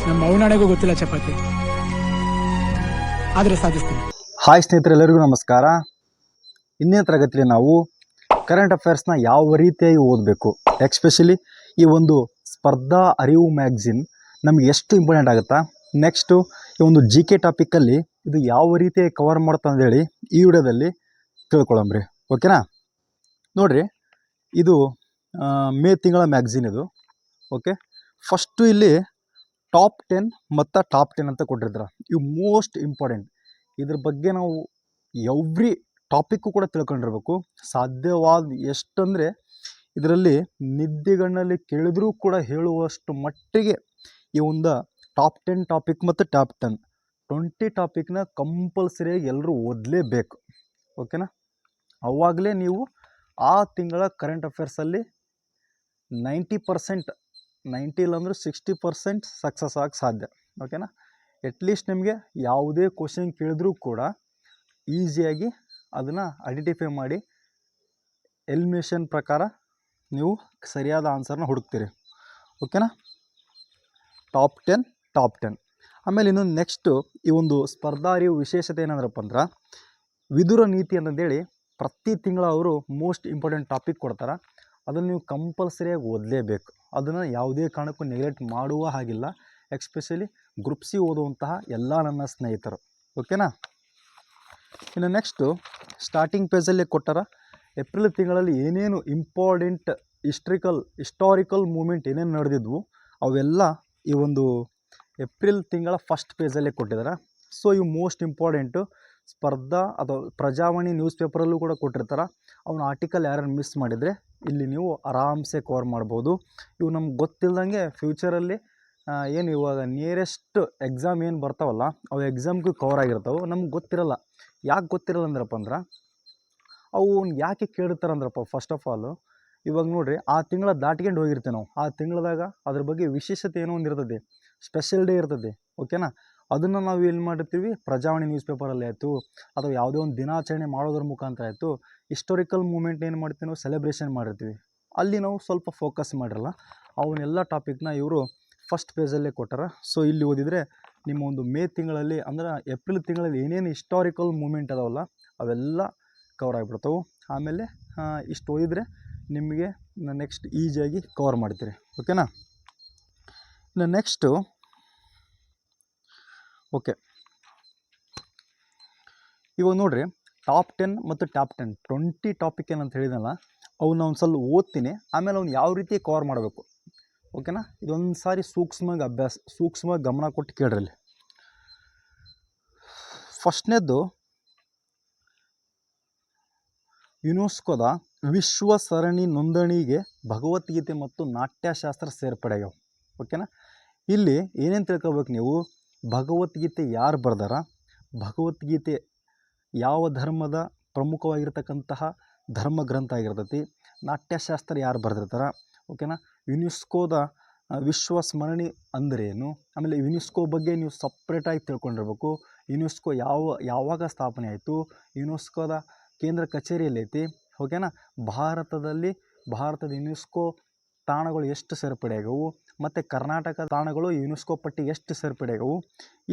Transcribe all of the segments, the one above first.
ನಮ್ಮ ಅವನಾಣೆಗೂ ಗೊತ್ತಿಲ್ಲ ಚಪಾತಿ, ಆದರೆ ಸಾಧಿಸ್ತೀನಿ. ಹಾಯ್ ಸ್ನೇಹಿತರೆಲ್ಲರಿಗೂ ನಮಸ್ಕಾರ. ಇಂದಿನ ತರಗತಿಯಲ್ಲಿ ನಾವು ಕರೆಂಟ್ ಅಫೇರ್ಸ್ನ ಯಾವ ರೀತಿಯಾಗಿ ಓದಬೇಕು, ಎಕ್ಸ್ಪೆಷಲಿ ಈ ಒಂದು ಸ್ಪರ್ಧಾ ಅರಿವು ಮ್ಯಾಗ್ಝಿನ್ ನಮಗೆ ಎಷ್ಟು ಇಂಪಾರ್ಟೆಂಟ್ ಆಗುತ್ತಾ, ನೆಕ್ಸ್ಟು ಈ ಒಂದು ಜಿ ಕೆ ಟಾಪಿಕಲ್ಲಿ ಇದು ಯಾವ ರೀತಿಯಾಗಿ ಕವರ್ ಮಾಡ್ತಾ ಅಂತೇಳಿ ಈ ವಿಡಿಯೋದಲ್ಲಿ ತಿಳ್ಕೊಳ್ಳಂಬ್ರಿ. ಓಕೆನಾ? ನೋಡಿರಿ, ಇದು ಮೇ ತಿಂಗಳ ಮ್ಯಾಗ್ಝಿನ್ ಇದು. ಓಕೆ, ಫಸ್ಟು ಇಲ್ಲಿ ಟಾಪ್ 10 ಮತ್ತು ಟಾಪ್ 10 ಅಂತ ಕೊಟ್ಟಿರ್ತಾರೆ. ಇವು ಮೋಸ್ಟ್ ಇಂಪಾರ್ಟೆಂಟ್. ಇದ್ರ ಬಗ್ಗೆ ನಾವು ಎವ್ರಿ ಟಾಪಿಕ್ಕು ಕೂಡ ತಿಳ್ಕೊಂಡಿರ್ಬೇಕು. ಸಾಧ್ಯವಾದ ಎಷ್ಟಂದರೆ ಇದರಲ್ಲಿ ನಿದ್ದೆಗಣ್ಣಲ್ಲಿ ಕೇಳಿದ್ರೂ ಕೂಡ ಹೇಳುವಷ್ಟು ಮಟ್ಟಿಗೆ ಈ ಒಂದು ಟಾಪ್ 10 ಟಾಪಿಕ್ ಮತ್ತು ಟಾಪ್ 20 ಟಾಪಿಕ್ನ ಕಂಪಲ್ಸರಿಯಾಗಿ ಎಲ್ಲರೂ ಓದಲೇಬೇಕು. ಓಕೆನಾ? ಅವಾಗಲೇ ನೀವು ಆ ತಿಂಗಳ ಕರೆಂಟ್ ಅಫೇರ್ಸಲ್ಲಿ 90%, 90 ಇಲ್ಲಾಂದ್ರೆ 60% ಸಕ್ಸಸ್ ಆಗಿ ಸಾಧ್ಯ. ಓಕೆನಾ? ಎಟ್ಲೀಸ್ಟ್ ನಿಮಗೆ ಯಾವುದೇ ಕ್ವಶನ್ ಕೇಳಿದ್ರೂ ಕೂಡ ಈಸಿಯಾಗಿ ಅದನ್ನು ಐಡೆಂಟಿಫೈ ಮಾಡಿ ಎಲಿಮಿನೇಷನ್ ಪ್ರಕಾರ ನೀವು ಸರಿಯಾದ ಆನ್ಸರ್ನ ಹುಡುಕ್ತೀರಿ. ಓಕೆನಾ? ಟಾಪ್ 10. ಆಮೇಲೆ ಇನ್ನೊಂದು ನೆಕ್ಸ್ಟು ಈ ಒಂದು ಸ್ಪರ್ಧಾ ಅರಿವು ವಿಶೇಷತೆ ಏನಂದ್ರಪ್ಪ ಅಂದ್ರೆ, ವಿದುರ ನೀತಿ ಅಂತಂದೇಳಿ ಪ್ರತಿ ತಿಂಗಳು ಅವರು ಮೋಸ್ಟ್ ಇಂಪಾರ್ಟೆಂಟ್ ಟಾಪಿಕ್ ಕೊಡ್ತಾರೆ. ಅದನ್ನು ನೀವು ಕಂಪಲ್ಸರಿಯಾಗಿ ಓದಲೇಬೇಕು. ಅದನ್ನು ಯಾವುದೇ ಕಾರಣಕ್ಕೂ ನೆಗ್ಲೆಕ್ಟ್ ಮಾಡುವ ಹಾಗಿಲ್ಲ, ಎಕ್ಸ್ಪೆಷಲಿ ಗ್ರೂಪ್ ಸಿ ಓದುವಂತಹ ಎಲ್ಲ ನನ್ನ ಸ್ನೇಹಿತರು. ಓಕೆನಾ? ಇನ್ನು ನೆಕ್ಸ್ಟು ಸ್ಟಾರ್ಟಿಂಗ್ ಪೇಜಲ್ಲೇ ಕೊಟ್ಟಾರ ಏಪ್ರಿಲ್ ತಿಂಗಳಲ್ಲಿ ಏನೇನು ಇಂಪಾರ್ಟೆಂಟ್ ಹಿಸ್ಟಾರಿಕಲ್ ಮೂಮೆಂಟ್ ಏನೇನು ನಡೆದಿದ್ವು ಅವೆಲ್ಲ ಈ ಒಂದು ಏಪ್ರಿಲ್ ತಿಂಗಳ ಫಸ್ಟ್ ಪೇಜಲ್ಲೇ ಕೊಟ್ಟಿದ್ದಾರೆ. ಸೊ ಇವು ಮೋಸ್ಟ್ ಇಂಪಾರ್ಟೆಂಟು. ಸ್ಪರ್ಧಾ ಅಥವಾ ಪ್ರಜಾವಾಣಿ ನ್ಯೂಸ್ ಪೇಪರಲ್ಲೂ ಕೂಡ ಕೊಟ್ಟಿರ್ತಾರೆ. ಅವನ ಆರ್ಟಿಕಲ್ ಯಾರನ್ನು ಮಿಸ್ ಮಾಡಿದರೆ ಇಲ್ಲಿ ನೀವು ಆರಾಮ್ಸೆ ಕವರ್ ಮಾಡ್ಬೋದು. ಇವು ನಮ್ಗೆ ಗೊತ್ತಿಲ್ಲದಂಗೆ ಫ್ಯೂಚರಲ್ಲಿ ಏನು ಇವಾಗ ನಿಯರೆಸ್ಟ್ ಎಕ್ಸಾಮ್ ಏನು ಬರ್ತಾವಲ್ಲ ಅವು ಎಕ್ಸಾಮ್ಗೂ ಕವರ್ ಆಗಿರ್ತಾವೆ. ನಮ್ಗೆ ಗೊತ್ತಿರಲ್ಲ. ಯಾಕೆ ಗೊತ್ತಿರಲ್ಲ ಅಂದ್ರಪ್ಪ ಅಂದ್ರೆ, ಅವು ಯಾಕೆ ಕೇಳಿರ್ತಾರೆ ಅಂದ್ರಪ್ಪ, ಫಸ್ಟ್ ಆಫ್ ಆಲು ಇವಾಗ ನೋಡಿರಿ, ಆ ತಿಂಗಳ ದಾಟ್ಕೊಂಡು ಹೋಗಿರ್ತೀವಿ ನಾವು. ಆ ತಿಂಗಳದಾಗ ಅದ್ರ ಬಗ್ಗೆ ವಿಶೇಷತೆ ಏನೋ ಒಂದು ಇರ್ತದೆ, ಸ್ಪೆಷಲ್ ಡೇ ಇರ್ತದೆ. ಓಕೆನಾ? ಅದನ್ನು ನಾವು ಏನು ಮಾಡಿರ್ತೀವಿ, ಪ್ರಜಾವಾಣಿ ನ್ಯೂಸ್ ಪೇಪರಲ್ಲಿ ಆಯಿತು ಅಥವಾ ಯಾವುದೇ ಒಂದು ದಿನಾಚರಣೆ ಮಾಡೋದ್ರ ಮುಖಾಂತರ ಆಯಿತು, ಹಿಸ್ಟೋರಿಕಲ್ ಮೂಮೆಂಟ್ ಏನು ಮಾಡ್ತೀವಿ ನಾವು, ಸೆಲೆಬ್ರೇಷನ್ ಮಾಡಿರ್ತೀವಿ. ಅಲ್ಲಿ ನಾವು ಸ್ವಲ್ಪ ಫೋಕಸ್ ಮಾಡಿರಲ್ಲ. ಅವನ್ನೆಲ್ಲ ಟಾಪಿಕ್ನ ಇವರು ಫಸ್ಟ್ ಪೇಜಲ್ಲೇ ಕೊಟ್ಟಾರ. ಸೊ ಇಲ್ಲಿ ಓದಿದರೆ ನಿಮ್ಮ ಒಂದು ಮೇ ತಿಂಗಳಲ್ಲಿ ಅಂದ್ರೆ ಏಪ್ರಿಲ್ ತಿಂಗಳಲ್ಲಿ ಏನೇನು ಹಿಸ್ಟಾರಿಕಲ್ ಮೂಮೆಂಟ್ ಅದಾವಲ್ಲ ಅವೆಲ್ಲ ಕವರ್ ಆಗಿಬಿಡ್ತಾವೆ. ಆಮೇಲೆ ಇಷ್ಟು ಓದಿದರೆ ನಿಮಗೆ ನೆಕ್ಸ್ಟ್ ಈಸಿಯಾಗಿ ಕವರ್ ಮಾಡ್ತೀರಿ. ಓಕೆನಾ? ಇನ್ನು ನೆಕ್ಸ್ಟು ಓಕೆ, ಇವಾಗ ನೋಡಿರಿ, ಟಾಪ್ 10 ಮತ್ತು ಟಾಪ್ 20 ಟಾಪಿಕ್ ಏನಂತ ಹೇಳಿದನಲ್ಲ, ಅವನ್ನ ಒಂದು ಸಲ ಓದ್ತೀನಿ, ಆಮೇಲೆ ಅವ್ನು ಯಾವ ರೀತಿ ಕವರ್ ಮಾಡಬೇಕು. ಓಕೆನಾ? ಇದೊಂದು ಸಾರಿ ಸೂಕ್ಷ್ಮವಾಗಿ ಗಮನ ಕೊಟ್ಟು ಕೇಳ್ರಿ. ಇಲ್ಲಿ ಫಸ್ಟ್ನೇದ್ದು, ಯುನೆಸ್ಕೋದ ವಿಶ್ವ ಸರಣಿ ನೋಂದಣಿಗೆ ಭಗವದ್ಗೀತೆ ಮತ್ತು ನಾಟ್ಯಶಾಸ್ತ್ರ ಸೇರ್ಪಡೆಯಾಗ್ಯಾವ. ಓಕೆನಾ? ಇಲ್ಲಿ ಏನೇನು ತಿಳ್ಕೊಬೇಕು ನೀವು, ಭಗವದ್ಗೀತೆ ಯಾರು ಬರ್ದಾರ, ಭಗವದ್ಗೀತೆ ಯಾವ ಧರ್ಮದ ಪ್ರಮುಖವಾಗಿರ್ತಕ್ಕಂತಹ ಧರ್ಮ ಗ್ರಂಥ ಆಗಿರ್ತೈತಿ, ನಾಟ್ಯಶಾಸ್ತ್ರ ಯಾರು ಬರೆದಿರ್ತಾರೆ. ಓಕೆನಾ? ಯುನೆಸ್ಕೋದ ವಿಶ್ವ ಸ್ಮರಣಿ ಅಂದ್ರೇನು, ಆಮೇಲೆ ಯುನೆಸ್ಕೋ ಬಗ್ಗೆ ನೀವು ಸಪ್ರೇಟಾಗಿ ತಿಳ್ಕೊಂಡಿರ್ಬೇಕು. ಯುನೆಸ್ಕೋ ಯಾವಾಗ ಸ್ಥಾಪನೆ ಆಯಿತು, ಯುನೆಸ್ಕೋದ ಕೇಂದ್ರ ಕಚೇರಿಯಲ್ಲಿ ಐತಿ. ಓಕೆನಾ? ಭಾರತದ ಯುನೆಸ್ಕೋ ತಾಣಗಳು ಎಷ್ಟು ಸೇರ್ಪಡೆಯಾಗವು, ಮತ್ತು ಕರ್ನಾಟಕ ತಾಣಗಳು ಯುನೆಸ್ಕೋ ಪಟ್ಟಿಗೆ ಎಷ್ಟು ಸೇರ್ಪಡೆಯಾಗವು,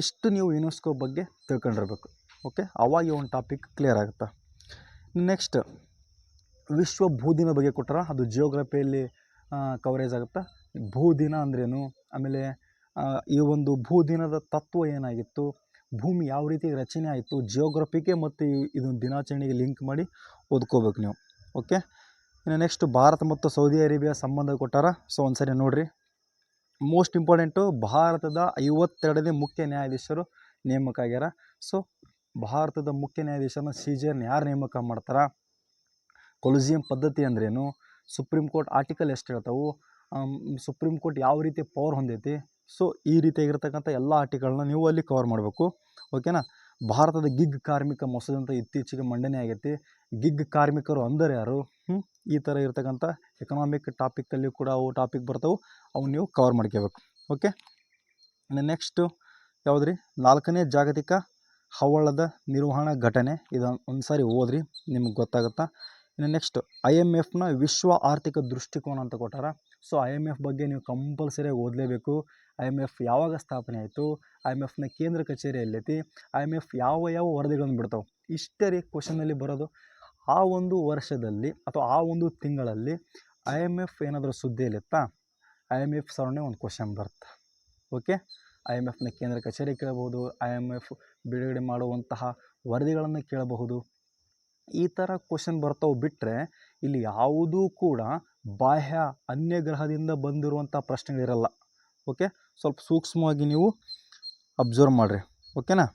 ಇಷ್ಟು ನೀವು ಯುನೆಸ್ಕೋ ಬಗ್ಗೆ ತಿಳ್ಕೊಂಡಿರ್ಬೇಕು. ಓಕೆ? ಅವಾಗ ಒಂದು ಟಾಪಿಕ್ ಕ್ಲಿಯರ್ ಆಗುತ್ತೆ. ನೆಕ್ಸ್ಟ್ ವಿಶ್ವ ಭೂದಿನ ಬಗ್ಗೆ ಕೊಟ್ಟರೆ ಅದು ಜಿಯೋಗ್ರಫಿಯಲ್ಲಿ ಕವರೇಜ್ ಆಗುತ್ತೆ. ಭೂದಿನ ಅಂದ್ರೇನು, ಆಮೇಲೆ ಈ ಒಂದು ಭೂದಿನದ ತತ್ವ ಏನಾಗಿತ್ತು, ಭೂಮಿ ಯಾವ ರೀತಿ ರಚನೆ ಆಯಿತು, ಜಿಯೋಗ್ರಫಿಗೆ ಮತ್ತು ಇದೊಂದು ದಿನಾಚರಣೆಗೆ ಲಿಂಕ್ ಮಾಡಿ ಓದ್ಕೋಬೇಕು ನೀವು. ಓಕೆ? ಇನ್ನು ನೆಕ್ಸ್ಟ್ ಭಾರತ ಮತ್ತು ಸೌದಿ ಅರೇಬಿಯಾ ಸಂಬಂಧ ಕೊಟ್ಟಾರ. ಸೊ ಒಂದು ಸರಿ ನೋಡಿರಿ, ಮೋಸ್ಟ್ ಇಂಪಾರ್ಟೆಂಟು, ಭಾರತದ 52ನೇ ಮುಖ್ಯ ನ್ಯಾಯಾಧೀಶರು ನೇಮಕ ಆಗ್ಯಾರ. ಸೊ ಭಾರತದ ಮುಖ್ಯ ನ್ಯಾಯಾಧೀಶರನ್ನ CJN ಯಾರು ನೇಮಕ ಮಾಡ್ತಾರೆ, ಕೊಲಿಜಿಯಂ ಪದ್ಧತಿ ಅಂದ್ರೇನು, ಸುಪ್ರೀಂ ಕೋರ್ಟ್ ಆರ್ಟಿಕಲ್ ಎಷ್ಟು ಹೇಳ್ತಾವೆ, ಸುಪ್ರೀಂ ಕೋರ್ಟ್ ಯಾವ ರೀತಿ ಪವರ್ ಹೊಂದೈತಿ. ಸೊ ಈ ರೀತಿಯಾಗಿರ್ತಕ್ಕಂಥ ಎಲ್ಲ ಆರ್ಟಿಕಲ್ನ ನೀವು ಅಲ್ಲಿ ಕವರ್ ಮಾಡಬೇಕು. ಓಕೆನಾ? ಭಾರತದ ಗಿಗ್ ಕಾರ್ಮಿಕ ಮಸೂದೆ ಅಂತ ಇತ್ತೀಚೆಗೆ ಮಂಡನೆ ಆಗೈತಿ. ಗಿಗ್ ಕಾರ್ಮಿಕರು ಅಂದರೆ ಯಾರು, ಈ ಥರ ಇರ್ತಕ್ಕಂಥ ಎಕನಾಮಿಕ್ ಟಾಪಿಕಲ್ಲಿ ಕೂಡ ಅವು ಟಾಪಿಕ್ ಬರ್ತಾವೆ, ಅವು ನೀವು ಕವರ್ ಮಾಡ್ಕೋಬೇಕು. ಓಕೆ? ಇನ್ನು ನೆಕ್ಸ್ಟು ಯಾವುದ್ರಿ, 4ನೇ ಜಾಗತಿಕ ಹವಳದ ನಿರ್ವಹಣಾ ಘಟನೆ. ಇದು ಒಂದು ಸಾರಿ ಓದ್ರಿ, ನಿಮ್ಗೆ ಗೊತ್ತಾಗುತ್ತಾ. ಇನ್ನು ನೆಕ್ಸ್ಟ್ IMFನ ವಿಶ್ವ ಆರ್ಥಿಕ ದೃಷ್ಟಿಕೋನ ಅಂತ ಕೊಟ್ಟಾರ. ಸೊ IMF ಬಗ್ಗೆ ನೀವು ಕಂಪಲ್ಸರಿಯಾಗಿ ಓದಲೇಬೇಕು. IMF ಯಾವಾಗ ಸ್ಥಾಪನೆ ಆಯಿತು, IMFನ ಕೇಂದ್ರ ಕಚೇರಿ ಎಲ್ಲೈತಿ, IMF ಯಾವ ವರದಿಗಳನ್ನು ಬಿಡ್ತಾವೆ, ಇಷ್ಟೇ ರೀ ಕ್ವಶನಲ್ಲಿ ಬರೋದು. ಆ ಒಂದು ವರ್ಷದಲ್ಲಿ ಅಥವಾ ಆ ಒಂದು ತಿಂಗಳಲ್ಲಿ IMF ಏನಾದರೂ ಸುದ್ದಿಯಲ್ಲಿತ್ತಾ, IMF ಸರೌಂಡಿಂಗ್ ಒಂದು ಕ್ವಶನ್ ಬರುತ್ತೆ. ಓಕೆ, IMFನ ಕೇಂದ್ರ ಕಚೇರಿ ಕೇಳಬಹುದು, IMF ಬಿಡುಗಡೆ ಮಾಡುವಂತಹ ವರದಿಗಳನ್ನು ಕೇಳಬಹುದು. ಈ ಥರ ಕ್ವಶನ್ ಬರ್ತಾವೆ ಬಿಟ್ಟರೆ ಇಲ್ಲಿ ಯಾವುದೂ ಕೂಡ ಬಾಹ್ಯ ಅನ್ಯ ಗ್ರಹದಿಂದ ಬಂದಿರುವಂಥ ಪ್ರಶ್ನೆಗಳಿರಲ್ಲ. ಓಕೆ, ಸ್ವಲ್ಪ ಸೂಕ್ಷ್ಮವಾಗಿ ನೀವು ಅಬ್ಸರ್ವ್ ಮಾಡಿರಿ. ಓಕೆನಾ.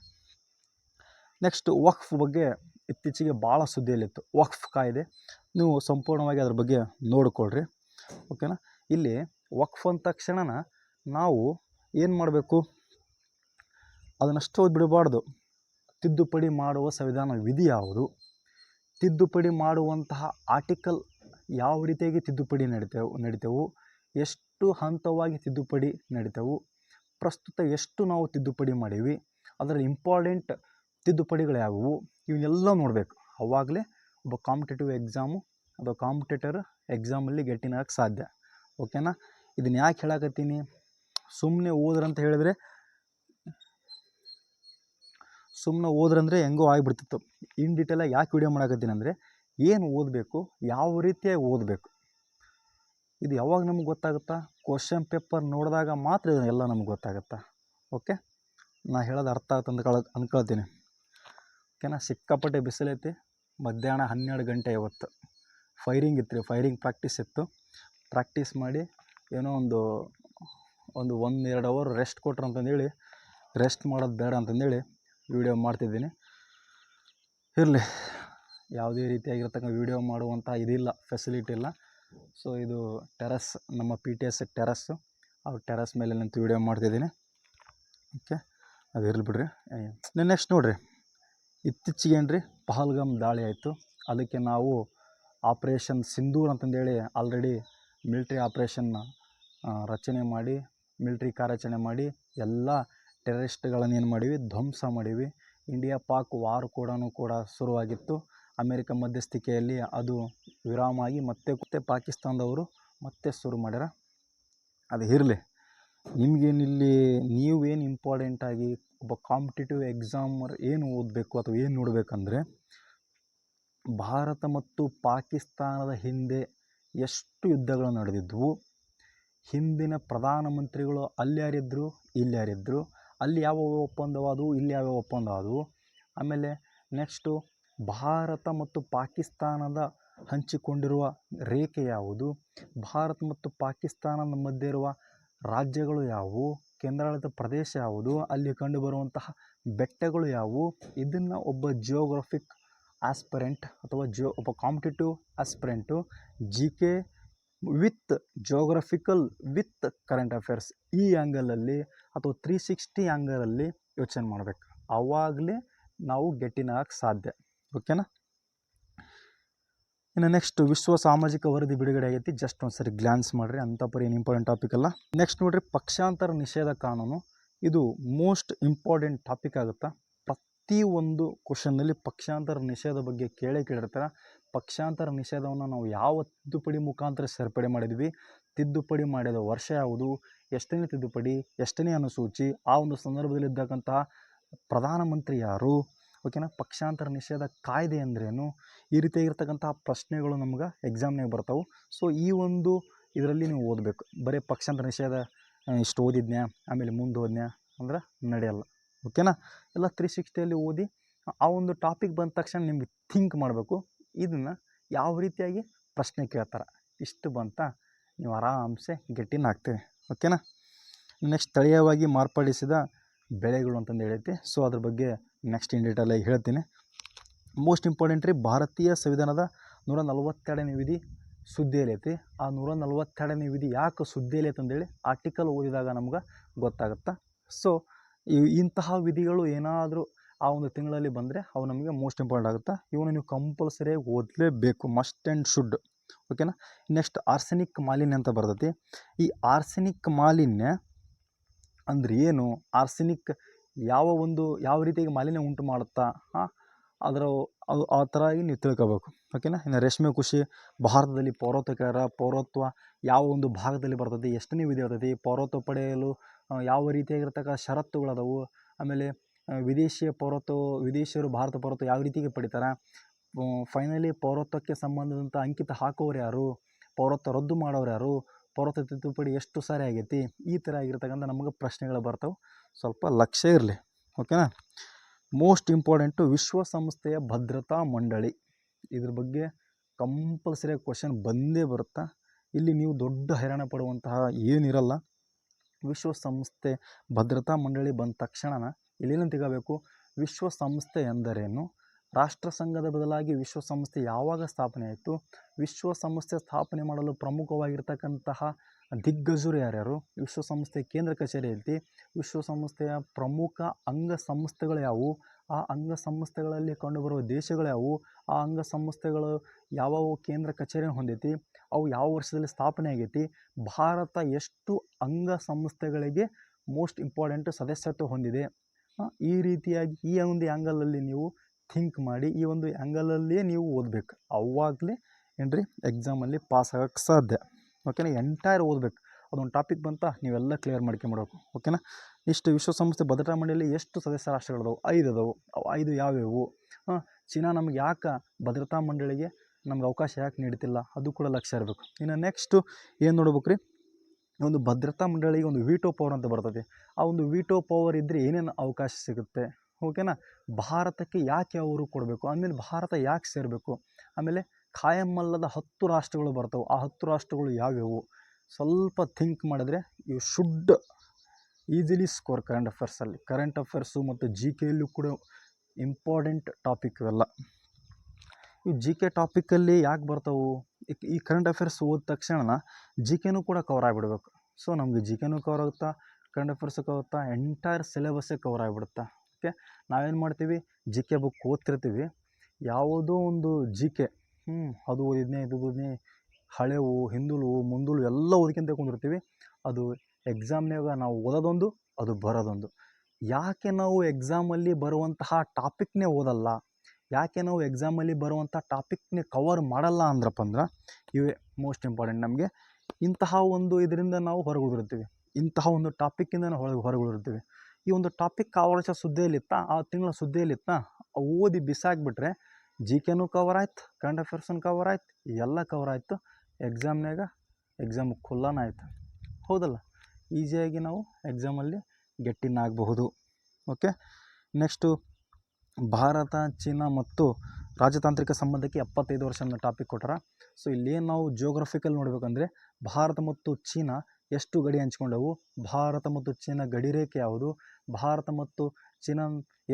ನೆಕ್ಸ್ಟ್ ವಕ್ಫ್ ಬಗ್ಗೆ ಇತ್ತೀಚೆಗೆ ಭಾಳ ಸುದ್ದಿಯಲ್ಲಿತ್ತು. ವಕ್ಫ್ ಕಾಯ್ದೆ ನೀವು ಸಂಪೂರ್ಣವಾಗಿ ಅದ್ರ ಬಗ್ಗೆ ನೋಡಿಕೊಳ್ಳ್ರಿ. ಓಕೆನಾ. ಇಲ್ಲಿ ವಕ್ಫ್ ಅಂದ ತಕ್ಷಣ ನಾವು ಏನು ಮಾಡಬೇಕು, ಅದನ್ನಷ್ಟು ಬಿಡಬಾರ್ದು. ತಿದ್ದುಪಡಿ ಮಾಡುವ ಸಂವಿಧಾನ ವಿಧಿ ಯಾವುದು, ತಿದ್ದುಪಡಿ ಮಾಡುವಂತಹ ಆರ್ಟಿಕಲ್ ಯಾವ ರೀತಿಯಾಗಿ ತಿದ್ದುಪಡಿ ನಡೀತೇವು, ಎಷ್ಟು ಹಂತವಾಗಿ ತಿದ್ದುಪಡಿ ನಡೀತೇವು, ಪ್ರಸ್ತುತ ಎಷ್ಟು ನಾವು ತಿದ್ದುಪಡಿ ಮಾಡೀವಿ, ಅದರ ಇಂಪಾರ್ಟೆಂಟ್ ತಿದ್ದುಪಡಿಗಳು ಯಾವುವು, ಇವನ್ನೆಲ್ಲ ನೋಡಬೇಕು. ಅವಾಗಲೇ ಒಬ್ಬ ಕಾಂಪಿಟೇಟಿವ್ ಎಕ್ಸಾಮು ಅಥವಾ ಕಾಂಪಿಟೇಟರ್ ಎಕ್ಸಾಮಲ್ಲಿ ಗೆಟ್ಟಿನಾಗಕ್ಕೆ ಸಾಧ್ಯ. ಓಕೆನಾ. ಇದನ್ನು ಯಾಕೆ ಹೇಳಕತ್ತೀನಿ, ಸುಮ್ಮನೆ ಓದ್ರಂತ ಹೇಳಿದ್ರೆ ಹೆಂಗೋ ಆಗಿಬಿಡ್ತಿತ್ತು. ಇನ್ ಡೀಟೇಲಾಗಿ ಯಾಕೆ ವಿಡಿಯೋ ಮಾಡಕತ್ತೀನಿ ಅಂದರೆ, ಏನು ಓದಬೇಕು, ಯಾವ ರೀತಿಯಾಗಿ ಓದಬೇಕು, ಇದು ಯಾವಾಗ ನಮ್ಗೆ ಗೊತ್ತಾಗುತ್ತಾ, ಕ್ವಶನ್ ಪೇಪರ್ ನೋಡಿದಾಗ ಮಾತ್ರ ಎಲ್ಲ ನಮ್ಗೆ ಗೊತ್ತಾಗುತ್ತಾ. ಓಕೆ, ನಾ ಹೇಳೋದು ಅರ್ಥ ಆಗುತ್ತೆ ಅಂದ್ಕೊಳ್ತೀನಿ. ಓಕೆನಾ. ಸಿಕ್ಕಾಪಟ್ಟೆ ಬಿಸಿಲೈತಿ. ಮಧ್ಯಾಹ್ನ 12 ಗಂಟೆ ಇವತ್ತು ಫೈರಿಂಗ್ ಇತ್ತು ರೀ, ಫೈರಿಂಗ್ ಪ್ರಾಕ್ಟೀಸ್ ಇತ್ತು. ಪ್ರಾಕ್ಟೀಸ್ ಮಾಡಿ ಏನೋ ಒಂದು 1-2 ಅವರ್ ರೆಸ್ಟ್ ಕೊಟ್ರು ಅಂತಂದೇಳಿ, ರೆಸ್ಟ್ ಮಾಡೋದು ಬೇಡ ಅಂತಂದೇಳಿ ವಿಡಿಯೋ ಮಾಡ್ತಿದ್ದೀನಿ. ಇರಲಿ, ಯಾವುದೇ ರೀತಿಯಾಗಿರ್ತಕ್ಕಂಥ ವಿಡಿಯೋ ಮಾಡುವಂಥ ಇದಿಲ್ಲ, ಫೆಸಿಲಿಟಿ ಇಲ್ಲ. ಸೊ ಇದು ಟೆರಸ್, ನಮ್ಮ PTS ಟೆರಸ್ಸು, ಆ ಟೆರಸ್ ಮೇಲೆ ನಿಂತು ವಿಡಿಯೋ ಮಾಡ್ತಿದ್ದೀನಿ. ಓಕೆ, ಅದು ಇರಲಿ ಬಿಡ್ರಿ. ನೆಕ್ಸ್ಟ್ ನೋಡಿರಿ, ಇತ್ತೀಚೆಗೆ ಏನ್ರಿ ಪಹಲ್ಗಾಮ್ ದಾಳಿ ಆಯಿತು. ಅದಕ್ಕೆ ನಾವು ಆಪ್ರೇಷನ್ ಸಿಂಧೂರ್ ಅಂತಂದೇಳಿ ಆಲ್ರೆಡಿ ಮಿಲ್ಟ್ರಿ ಆಪ್ರೇಷನ್ನ ರಚನೆ ಮಾಡಿ, ಮಿಲ್ಟ್ರಿ ಕಾರ್ಯಾಚರಣೆ ಮಾಡಿ ಎಲ್ಲ ಟೆರರಿಸ್ಟ್ಗಳನ್ನು ಏನು ಮಾಡೀವಿ, ಧ್ವಂಸ ಮಾಡೀವಿ. ಇಂಡಿಯಾ ಪಾಕ್ ವಾರ್ ಕೂಡ ಶುರುವಾಗಿತ್ತು. ಅಮೇರಿಕ ಮಧ್ಯಸ್ಥಿಕೆಯಲ್ಲಿ ಅದು ವಿರಾಮ ಆಗಿ ಮತ್ತೆ ಪಾಕಿಸ್ತಾನದವರು ಮತ್ತೆ ಶುರು ಮಾಡ್ಯಾರ. ಅದು ಇರಲಿ. ನಿಮಗೇನಿಲ್ಲಿ ನೀವೇನು ಇಂಪಾರ್ಟೆಂಟಾಗಿ ಒಬ್ಬ ಕಾಂಪಿಟೇಟಿವ್ ಎಕ್ಸಾಮರ್ ಏನು ಓದಬೇಕು ಅಥವಾ ಏನು ನೋಡಬೇಕಂದ್ರೆ, ಭಾರತ ಮತ್ತು ಪಾಕಿಸ್ತಾನದ ಹಿಂದೆ ಎಷ್ಟು ಯುದ್ಧಗಳು ನಡೆದಿದ್ವು, ಹಿಂದಿನ ಪ್ರಧಾನಮಂತ್ರಿಗಳು ಅಲ್ಲಿ ಯಾರಿದ್ದರು, ಇಲ್ಲಿ ಯಾರಿದ್ದರು, ಅಲ್ಲಿ ಯಾವ ಒಪ್ಪಂದವಾದವು, ಇಲ್ಲಿ ಯಾವ್ಯಾವ ಒಪ್ಪಂದ ಆದವು, ಆಮೇಲೆ ನೆಕ್ಸ್ಟು ಭಾರತ ಮತ್ತು ಪಾಕಿಸ್ತಾನದ ಹಂಚಿಕೊಂಡಿರುವ ರೇಖೆ ಯಾವುದು, ಭಾರತ ಮತ್ತು ಪಾಕಿಸ್ತಾನದ ಮಧ್ಯೆ ಇರುವ ರಾಜ್ಯಗಳು ಯಾವುವು, ಕೇಂದ್ರಾಡಳಿತ ಪ್ರದೇಶ ಯಾವುದು, ಅಲ್ಲಿ ಕಂಡುಬರುವಂತಹ ಬೆಟ್ಟಗಳು ಯಾವುವು, ಇದನ್ನು ಒಬ್ಬ ಜಿಯೋಗ್ರಫಿಕ್ ಆಸ್ಪರೆಂಟ್ ಅಥವಾ ಒಬ್ಬ competitive aspirant GK with geographical with current affairs ಈ ಆ್ಯಂಗಲಲ್ಲಿ ಅಥವಾ 360 ಆ್ಯಂಗಲಲ್ಲಿ ಯೋಚನೆ ಮಾಡಬೇಕು. ಆವಾಗಲೇ ನಾವು ಗೆಟ್ಟಿನಾಗಕ್ಕೆ ಸಾಧ್ಯ. ಓಕೆನಾ. ಇನ್ನು ನೆಕ್ಸ್ಟ್ ವಿಶ್ವ ಸಾಮಾಜಿಕ ವರದಿ ಬಿಡುಗಡೆ ಆಗೈತಿ. ಜಸ್ಟ್ ಒಂದು ಸರಿ ಗ್ಲಾನ್ಸ್ ಮಾಡಿರಿ, ಅಂಥ ಪರಿ ಏನು ಇಂಪಾರ್ಟೆಂಟ್ ಟಾಪಿಕ್ ಅಲ್ಲ. ನೆಕ್ಸ್ಟ್ ನೋಡಿರಿ, ಪಕ್ಷಾಂತರ ನಿಷೇಧ ಕಾನೂನು. ಇದು ಮೋಸ್ಟ್ ಇಂಪಾರ್ಟೆಂಟ್ ಟಾಪಿಕ್ ಆಗುತ್ತಾ. ಪ್ರತಿಯೊಂದು ಕ್ವಶನ್ನಲ್ಲಿ ಪಕ್ಷಾಂತರ ನಿಷೇಧ ಬಗ್ಗೆ ಕೇಳಿರ್ತಾರೆ. ಪಕ್ಷಾಂತರ ನಿಷೇಧವನ್ನು ನಾವು ಯಾವ ತಿದ್ದುಪಡಿ ಮುಖಾಂತರ ಸೇರ್ಪಡೆ ಮಾಡಿದ್ವಿ, ತಿದ್ದುಪಡಿ ಮಾಡಿದ ವರ್ಷ ಯಾವುದು, ಎಷ್ಟನೇ ತಿದ್ದುಪಡಿ, ಎಷ್ಟನೇ ಅನುಸೂಚಿ, ಆ ಒಂದು ಸಂದರ್ಭದಲ್ಲಿದ್ದಕ್ಕಂತಹ ಪ್ರಧಾನಮಂತ್ರಿ ಯಾರು, ಓಕೆನಾ, ಪಕ್ಷಾಂತರ ನಿಷೇಧ ಕಾಯ್ದೆ ಅಂದ್ರೇನು, ಈ ರೀತಿಯಾಗಿರ್ತಕ್ಕಂತಹ ಪ್ರಶ್ನೆಗಳು ನಮ್ಗೆ ಎಕ್ಸಾಮ್ನಾಗ ಬರ್ತಾವೆ. ಸೊ ಈ ಒಂದು ಇದರಲ್ಲಿ ನೀವು ಓದಬೇಕು. ಬರೀ ಪಕ್ಷಾಂತರ ನಿಷೇಧ ಇಷ್ಟು ಓದಿದ್ನ್ಯಾ ಆಮೇಲೆ ಮುಂದೆ ಹೋದ್ನ್ಯಾ ಅಂದ್ರೆ ನಡೆಯಲ್ಲ. ಓಕೆನಾ. ಎಲ್ಲ 360 ಓದಿ ಆ ಒಂದು ಟಾಪಿಕ್ ಬಂದ ತಕ್ಷಣ ನಿಮ್ಗೆ ಥಿಂಕ್ ಮಾಡಬೇಕು, ಇದನ್ನು ಯಾವ ರೀತಿಯಾಗಿ ಪ್ರಶ್ನೆ ಕೇಳ್ತಾರೆ, ಇಷ್ಟು ಬಂತ ನೀವು ಆರಾಮ್ಸೆ ಗೆಟ್ಟಿನ ಹಾಕ್ತೀವಿ. ಓಕೆನಾ. ನೆಕ್ಸ್ಟ್ ಸ್ಥಳೀಯವಾಗಿ ಮಾರ್ಪಡಿಸಿದ ಬೆಳೆಗಳು ಅಂತಂದು ಹೇಳೈತಿ. ಸೊ ಅದ್ರ ಬಗ್ಗೆ ನೆಕ್ಸ್ಟ್ ಇನ್ ಡೀಟೇಲಾಗಿ ಹೇಳ್ತೀನಿ. ಮೋಸ್ಟ್ ಇಂಪಾರ್ಟೆಂಟ್ ರೀ, ಭಾರತೀಯ ಸಂವಿಧಾನದ 142ನೇ ವಿಧಿ ಸುದ್ದಿಯಲ್ಲೈತಿ. ಆ 142ನೇ ವಿಧಿ ಯಾಕೆ ಸುದ್ದಿಯಲ್ಲಿ ಅಂತಂದೇಳಿ ಆರ್ಟಿಕಲ್ ಓದಿದಾಗ ನಮ್ಗೆ ಗೊತ್ತಾಗುತ್ತೆ. ಸೊ ಇಂತಹ ವಿಧಿಗಳು ಏನಾದರೂ ಆ ಒಂದು ತಿಂಗಳಲ್ಲಿ ಬಂದರೆ ಅವು ನಮಗೆ ಮೋಸ್ಟ್ ಇಂಪಾರ್ಟೆಂಟ್ ಆಗುತ್ತೆ. ಇವನು ನೀವು ಕಂಪಲ್ಸರಿಯಾಗಿ ಓದಲೇಬೇಕು, ಮಸ್ಟ್ ಆ್ಯಂಡ್ ಶುಡ್. ಓಕೆನಾ. ನೆಕ್ಸ್ಟ್ ಆರ್ಸೆನಿಕ್ ಮಾಲಿನ್ಯ ಅಂತ ಬರ್ತೈತಿ. ಈ ಆರ್ಸೆನಿಕ್ ಮಾಲಿನ್ಯ ಅಂದ್ರೆ ಏನು, ಆರ್ಸೆನಿಕ್ ಯಾವ ರೀತಿಯಾಗಿ ಮಾಲಿನ್ಯ ಉಂಟು ಮಾಡುತ್ತಾ, ಅದರ ಅದು ಆ ಥರ ಆಗಿ ನೀವು ತಿಳ್ಕೊಬೇಕು. ಓಕೆನಾ. ಇನ್ನು ರೇಷ್ಮೆ ಕೃಷಿ ಭಾರತದಲ್ಲಿ ಪೌರತ್ವ ಕೇಳ್ಯಾರ. ಪೌರತ್ವ ಯಾವ ಒಂದು ಭಾಗದಲ್ಲಿ ಬರ್ತದೆ, ಎಷ್ಟನೇ ವಿಧಿ ಇರ್ತೈತಿ, ಪೌರತ್ವ ಪಡೆಯಲು ಯಾವ ರೀತಿಯಾಗಿರ್ತಕ್ಕ ಷರತ್ತುಗಳದವು, ಆಮೇಲೆ ವಿದೇಶಿಯ ಪೌರತ್ವ, ವಿದೇಶಿಯರು ಭಾರತ ಪೌರತ್ವ ಯಾವ ರೀತಿಗೆ ಪಡಿತಾರೆ, ಫೈನಲಿ ಪೌರತ್ವಕ್ಕೆ ಸಂಬಂಧಿಸಿದಂಥ ಅಂಕಿತ ಹಾಕೋರು ಯಾರು, ಪೌರತ್ವ ರದ್ದು ಮಾಡೋರು ಯಾರು, ಪೌರತ್ವ ತಿದ್ದುಪಡಿ ಎಷ್ಟು ಸಾರಿ ಆಗೈತಿ, ಈ ಥರ ಆಗಿರ್ತಕ್ಕಂಥ ನಮಗೆ ಪ್ರಶ್ನೆಗಳು ಬರ್ತಾವೆ. ಸ್ವಲ್ಪ ಲಕ್ಷ್ಯ ಇರಲಿ. ಓಕೆನಾ. ಮೋಸ್ಟ್ ಇಂಪಾರ್ಟೆಂಟು ವಿಶ್ವಸಂಸ್ಥೆಯ ಭದ್ರತಾ ಮಂಡಳಿ. ಇದ್ರ ಬಗ್ಗೆ ಕಂಪಲ್ಸರಿಯಾಗಿ ಕ್ವಶನ್ ಬಂದೇ ಬರುತ್ತಾ. ಇಲ್ಲಿ ನೀವು ದೊಡ್ಡ ಹೈರಾಣ ಪಡುವಂತಹ ಏನಿರಲ್ಲ. ವಿಶ್ವಸಂಸ್ಥೆ ಭದ್ರತಾ ಮಂಡಳಿ ಬಂದ ತಕ್ಷಣ ಇಲ್ಲೇನು ತೆಗೋಬೇಕು, ವಿಶ್ವಸಂಸ್ಥೆ ಎಂದರೇನು, ರಾಷ್ಟ್ರಸಂಘದ ಬದಲಾಗಿ ವಿಶ್ವಸಂಸ್ಥೆ ಯಾವಾಗ ಸ್ಥಾಪನೆ ಆಯಿತು, ವಿಶ್ವಸಂಸ್ಥೆ ಸ್ಥಾಪನೆ ಮಾಡಲು ಪ್ರಮುಖವಾಗಿರ್ತಕ್ಕಂತಹ ದಿಗ್ಗಜರು ಯಾರ್ಯಾರು, ವಿಶ್ವಸಂಸ್ಥೆ ಕೇಂದ್ರ ಕಚೇರಿ ಐತಿ, ವಿಶ್ವಸಂಸ್ಥೆಯ ಪ್ರಮುಖ ಅಂಗಸಂಸ್ಥೆಗಳು ಯಾವುವು, ಆ ಅಂಗಸಂಸ್ಥೆಗಳಲ್ಲಿ ಕಂಡುಬರುವ ದೇಶಗಳು ಯಾವುವು, ಆ ಅಂಗಸಂಸ್ಥೆಗಳು ಯಾವ ಕೇಂದ್ರ ಕಚೇರಿಯನ್ನು ಹೊಂದೈತಿ, ಅವು ಯಾವ ವರ್ಷದಲ್ಲಿ ಸ್ಥಾಪನೆ ಆಗೈತಿ, ಭಾರತ ಎಷ್ಟು ಅಂಗಸಂಸ್ಥೆಗಳಿಗೆ ಮೋಸ್ಟ್ ಇಂಪಾರ್ಟೆಂಟ್ ಸದಸ್ಯತ್ವ ಹೊಂದಿದೆ. ಈ ರೀತಿಯಾಗಿ ಈ ಒಂದು ಆ್ಯಂಗಲಲ್ಲಿ ನೀವು ಥಿಂಕ್ ಮಾಡಿ, ಈ ಒಂದು ಆ್ಯಂಗಲಲ್ಲೇ ನೀವು ಓದಬೇಕು. ಅವಾಗಲೇ ಏನ್ರಿ ಎಕ್ಸಾಮಲ್ಲಿ ಪಾಸ್ ಆಗೋಕ್ಕೆ ಸಾಧ್ಯ. ಓಕೆನಾ. ಎಂಟೈರ್ ಓದಬೇಕು. ಅದೊಂದು ಟಾಪಿಕ್ ಬಂತ ನೀವೆಲ್ಲ ಕ್ಲಿಯರ್ ಮಾಡ್ಕೊಂಬಿಡ್ಬೇಕು. ಓಕೆನಾ. ಇಷ್ಟು ವಿಶ್ವಸಂಸ್ಥೆ ಭದ್ರತಾ ಮಂಡಳಿಯಲ್ಲಿ ಎಷ್ಟು ಸದಸ್ಯ ರಾಷ್ಟ್ರಗಳದವು, 5 ಅದಾವು. ಅವು 5 ಯಾವ್ಯಾವು, ಚೀನಾ ನಮ್ಗೆ ಯಾಕೆ ಭದ್ರತಾ ಮಂಡಳಿಗೆ ನಮ್ಗೆ ಅವಕಾಶ ಯಾಕೆ ನೀಡ್ತಿಲ್ಲ, ಅದು ಕೂಡ ಲಕ್ಷ್ಯ ಇರಬೇಕು. ಇನ್ನು ನೆಕ್ಸ್ಟು ಏನು ನೋಡ್ಬೇಕು ರೀ, ಒಂದು ಭದ್ರತಾ ಮಂಡಳಿಗೆ ಒಂದು ವೀಟೋ ಪವರ್ ಅಂತ ಬರ್ತದೆ. ಆ ಒಂದು ವೀಟೋ ಪವರ್ ಇದ್ದರೆ ಏನೇನು ಅವಕಾಶ ಸಿಗುತ್ತೆ. ಓಕೆನಾ. ಭಾರತಕ್ಕೆ ಯಾಕೆ ಅವರು ಕೊಡಬೇಕು, ಆಮೇಲೆ ಭಾರತ ಯಾಕೆ ಸೇರಬೇಕು, ಆಮೇಲೆ ಖಾಯಮ್ಮಲ್ಲದ 10 ರಾಷ್ಟ್ರಗಳು ಬರ್ತವೆ. ಆ 10 ರಾಷ್ಟ್ರಗಳು ಯಾವ್ಯಾವು, ಸ್ವಲ್ಪ ಥಿಂಕ್ ಮಾಡಿದ್ರೆ you should easily score current ಅಫೇರ್ಸಲ್ಲಿ. ಕರೆಂಟ್ ಅಫೇರ್ಸು ಮತ್ತು ಜಿ ಕೆಯಲ್ಲೂ ಕೂಡ ಇಂಪಾರ್ಟೆಂಟ್ ಟಾಪಿಕ್ ಇವೆಲ್ಲ. ಈ ಜಿ ಕೆ ಟಾಪಿಕಲ್ಲಿ ಯಾಕೆ ಬರ್ತಾವೆ, ಈ ಕರೆಂಟ್ ಅಫೇರ್ಸ್ ಓದಿದ ತಕ್ಷಣ ಜಿ ಕೆನೂ ಕೂಡ ಕವರ್ ಆಗಿಬಿಡ್ಬೇಕು. ಸೊ ನಮಗೆ ಜಿ ಕೆನೂ ಕವರ್ ಆಗುತ್ತಾ, ಕರೆಂಟ್ ಅಫೇರ್ಸು ಕವರ್ ಆಗುತ್ತಾ, ಎಂಟೈರ್ ಸಿಲೆಬಸ್ಸೇ ಕವರ್ ಆಗಿಬಿಡುತ್ತಾ. ಓಕೆ. ನಾವೇನು ಮಾಡ್ತೀವಿ, ಜಿ ಕೆ ಬುಕ್ ಓದ್ತಿರ್ತೀವಿ, ಯಾವುದೋ ಒಂದು ಜಿ ಕೆ ಅದು ಓದಿದ್ನೇ ಇದು ಓದಿದ್ನೇ, ಹಳೆವು ಹಿಂದುಳು ಮುಂದುಳು ಎಲ್ಲ ಓದ್ಕೊಂತ ಕೊಂಡಿರ್ತೀವಿ. ಅದು ಎಕ್ಸಾಮ್ನಾಗ ನಾವು ಓದೋದೊಂದು, ಅದು ಬರೋದೊಂದು. ಯಾಕೆ ನಾವು ಎಕ್ಸಾಮಲ್ಲಿ ಬರುವಂತಹ ಟಾಪಿಕ್ನೇ ಓದಲ್ಲ, ಯಾಕೆ ನಾವು ಎಕ್ಸಾಮಲ್ಲಿ ಬರುವಂಥ ಟಾಪಿಕ್ನೇ ಕವರ್ ಮಾಡಲ್ಲ ಅಂದ್ರಪ್ಪ ಅಂದ್ರೆ ಇವೇ ಮೋಸ್ಟ್ ಇಂಪಾರ್ಟೆಂಟ್. ನಮಗೆ ಇಂತಹ ಒಂದು ಇದರಿಂದ ನಾವು ಹೊರಗುಳಿರ್ತೀವಿ, ಇಂತಹ ಒಂದು ಟಾಪಿಕ್ಕಿಂದ ನಾವು ಹೊರಗುಳಿರ್ತೀವಿ. ಈ ಒಂದು ಟಾಪಿಕ್ ಆ ವರ್ಷ ಸುದ್ದಿಯಲ್ಲಿತ್ತ, ಆ ತಿಂಗಳ ಸುದ್ದಿಯಲ್ಲಿತ್ತ, ಓದಿ ಬಿಸಾಕ್ಬಿಟ್ರೆ ಜಿ ಕೆನೂ ಕವರ್ ಆಯ್ತು, ಕರೆಂಟ್ ಅಫೇರ್ಸನ್ನು ಕವರ್ ಆಯ್ತು, ಎಲ್ಲ ಕವರ್ ಆಯಿತು. ಎಕ್ಸಾಮ್ ಖುಲ್ಲಾನ ಆಯ್ತು. ಹೌದಲ್ಲ. ಈಸಿಯಾಗಿ ನಾವು ಎಕ್ಸಾಮಲ್ಲಿ ಗೆಟ್ಟಿನ್ ಆಗಬಹುದು. ಓಕೆ. ನೆಕ್ಸ್ಟು ಭಾರತ ಚೀನಾ ಮತ್ತು ರಾಜತಾಂತ್ರಿಕ ಸಂಬಂಧಕ್ಕೆ 75 ವರ್ಷ ಅನ್ನೋ ಟಾಪಿಕ್ ಕೊಟ್ಟಾರ. ಸೊ ಇಲ್ಲೇನು ನಾವು ಜಿಯೋಗ್ರಫಿಕಲ್ ನೋಡ್ಬೇಕಂದ್ರೆ, ಭಾರತ ಮತ್ತು ಚೀನಾ ಎಷ್ಟು ಗಡಿ ಹಂಚ್ಕೊಂಡವು, ಭಾರತ ಮತ್ತು ಚೀನಾ ಗಡಿ ರೇಖೆ ಯಾವುದು, ಭಾರತ ಮತ್ತು ಚೀನಾ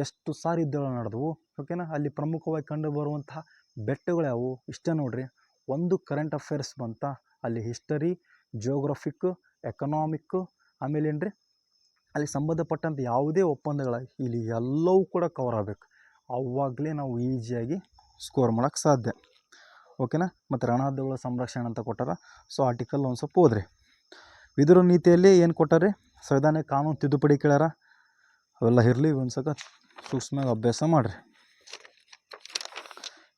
ಎಷ್ಟು ಸಾರಿ ಯುದ್ಧಗಳು ನಡೆದವು. ಓಕೆನಾ. ಅಲ್ಲಿ ಪ್ರಮುಖವಾಗಿ ಕಂಡು ಬರುವಂತಹ ಬೆಟ್ಟಗಳು ಯಾವುವು, ಇಷ್ಟೇ ನೋಡ್ರಿ. ಒಂದು ಕರೆಂಟ್ ಅಫೇರ್ಸ್ ಬಂತ, ಅಲ್ಲಿ ಹಿಸ್ಟರಿ, ಜಿಯೋಗ್ರಫಿಕ್ಕು, ಎಕನಾಮಿಕ್ಕು, ಆಮೇಲೆ ಏನ್ರಿ ಅಲ್ಲಿ ಸಂಬಂಧಪಟ್ಟಂಥ ಯಾವುದೇ ಒಪ್ಪಂದಗಳ ಇಲ್ಲಿ ಎಲ್ಲವೂ ಕೂಡ ಕವರ್ ಆಗಬೇಕು. ಆವಾಗಲೇ ನಾವು ಈಸಿಯಾಗಿ ಸ್ಕೋರ್ ಮಾಡೋಕ್ಕೆ ಸಾಧ್ಯ. ಓಕೆನಾ. ಮತ್ತು ರಣಹದ್ದುಗಳ ಸಂರಕ್ಷಣೆ ಅಂತ ಕೊಟ್ಟಾರ. ಸೊ ಆರ್ಟಿಕಲ್ ಒಂದು ಸ್ವಲ್ಪ ಓದ್ರಿ. ವಿದುರ ನೀತಿಯಲ್ಲಿ ಏನು ಕೊಟ್ಟಾರೆ, ಸಂವಿಧಾನಕ್ಕೆ ಕಾನೂನು ತಿದ್ದುಪಡಿ ಕೇಳ್ಯಾರ. ಅವೆಲ್ಲ ಇರಲಿ, ಒಂದು ಸ್ವಲ್ಪ ಸೂಕ್ಷ್ಮವಾಗಿ ಅಭ್ಯಾಸ ಮಾಡಿರಿ.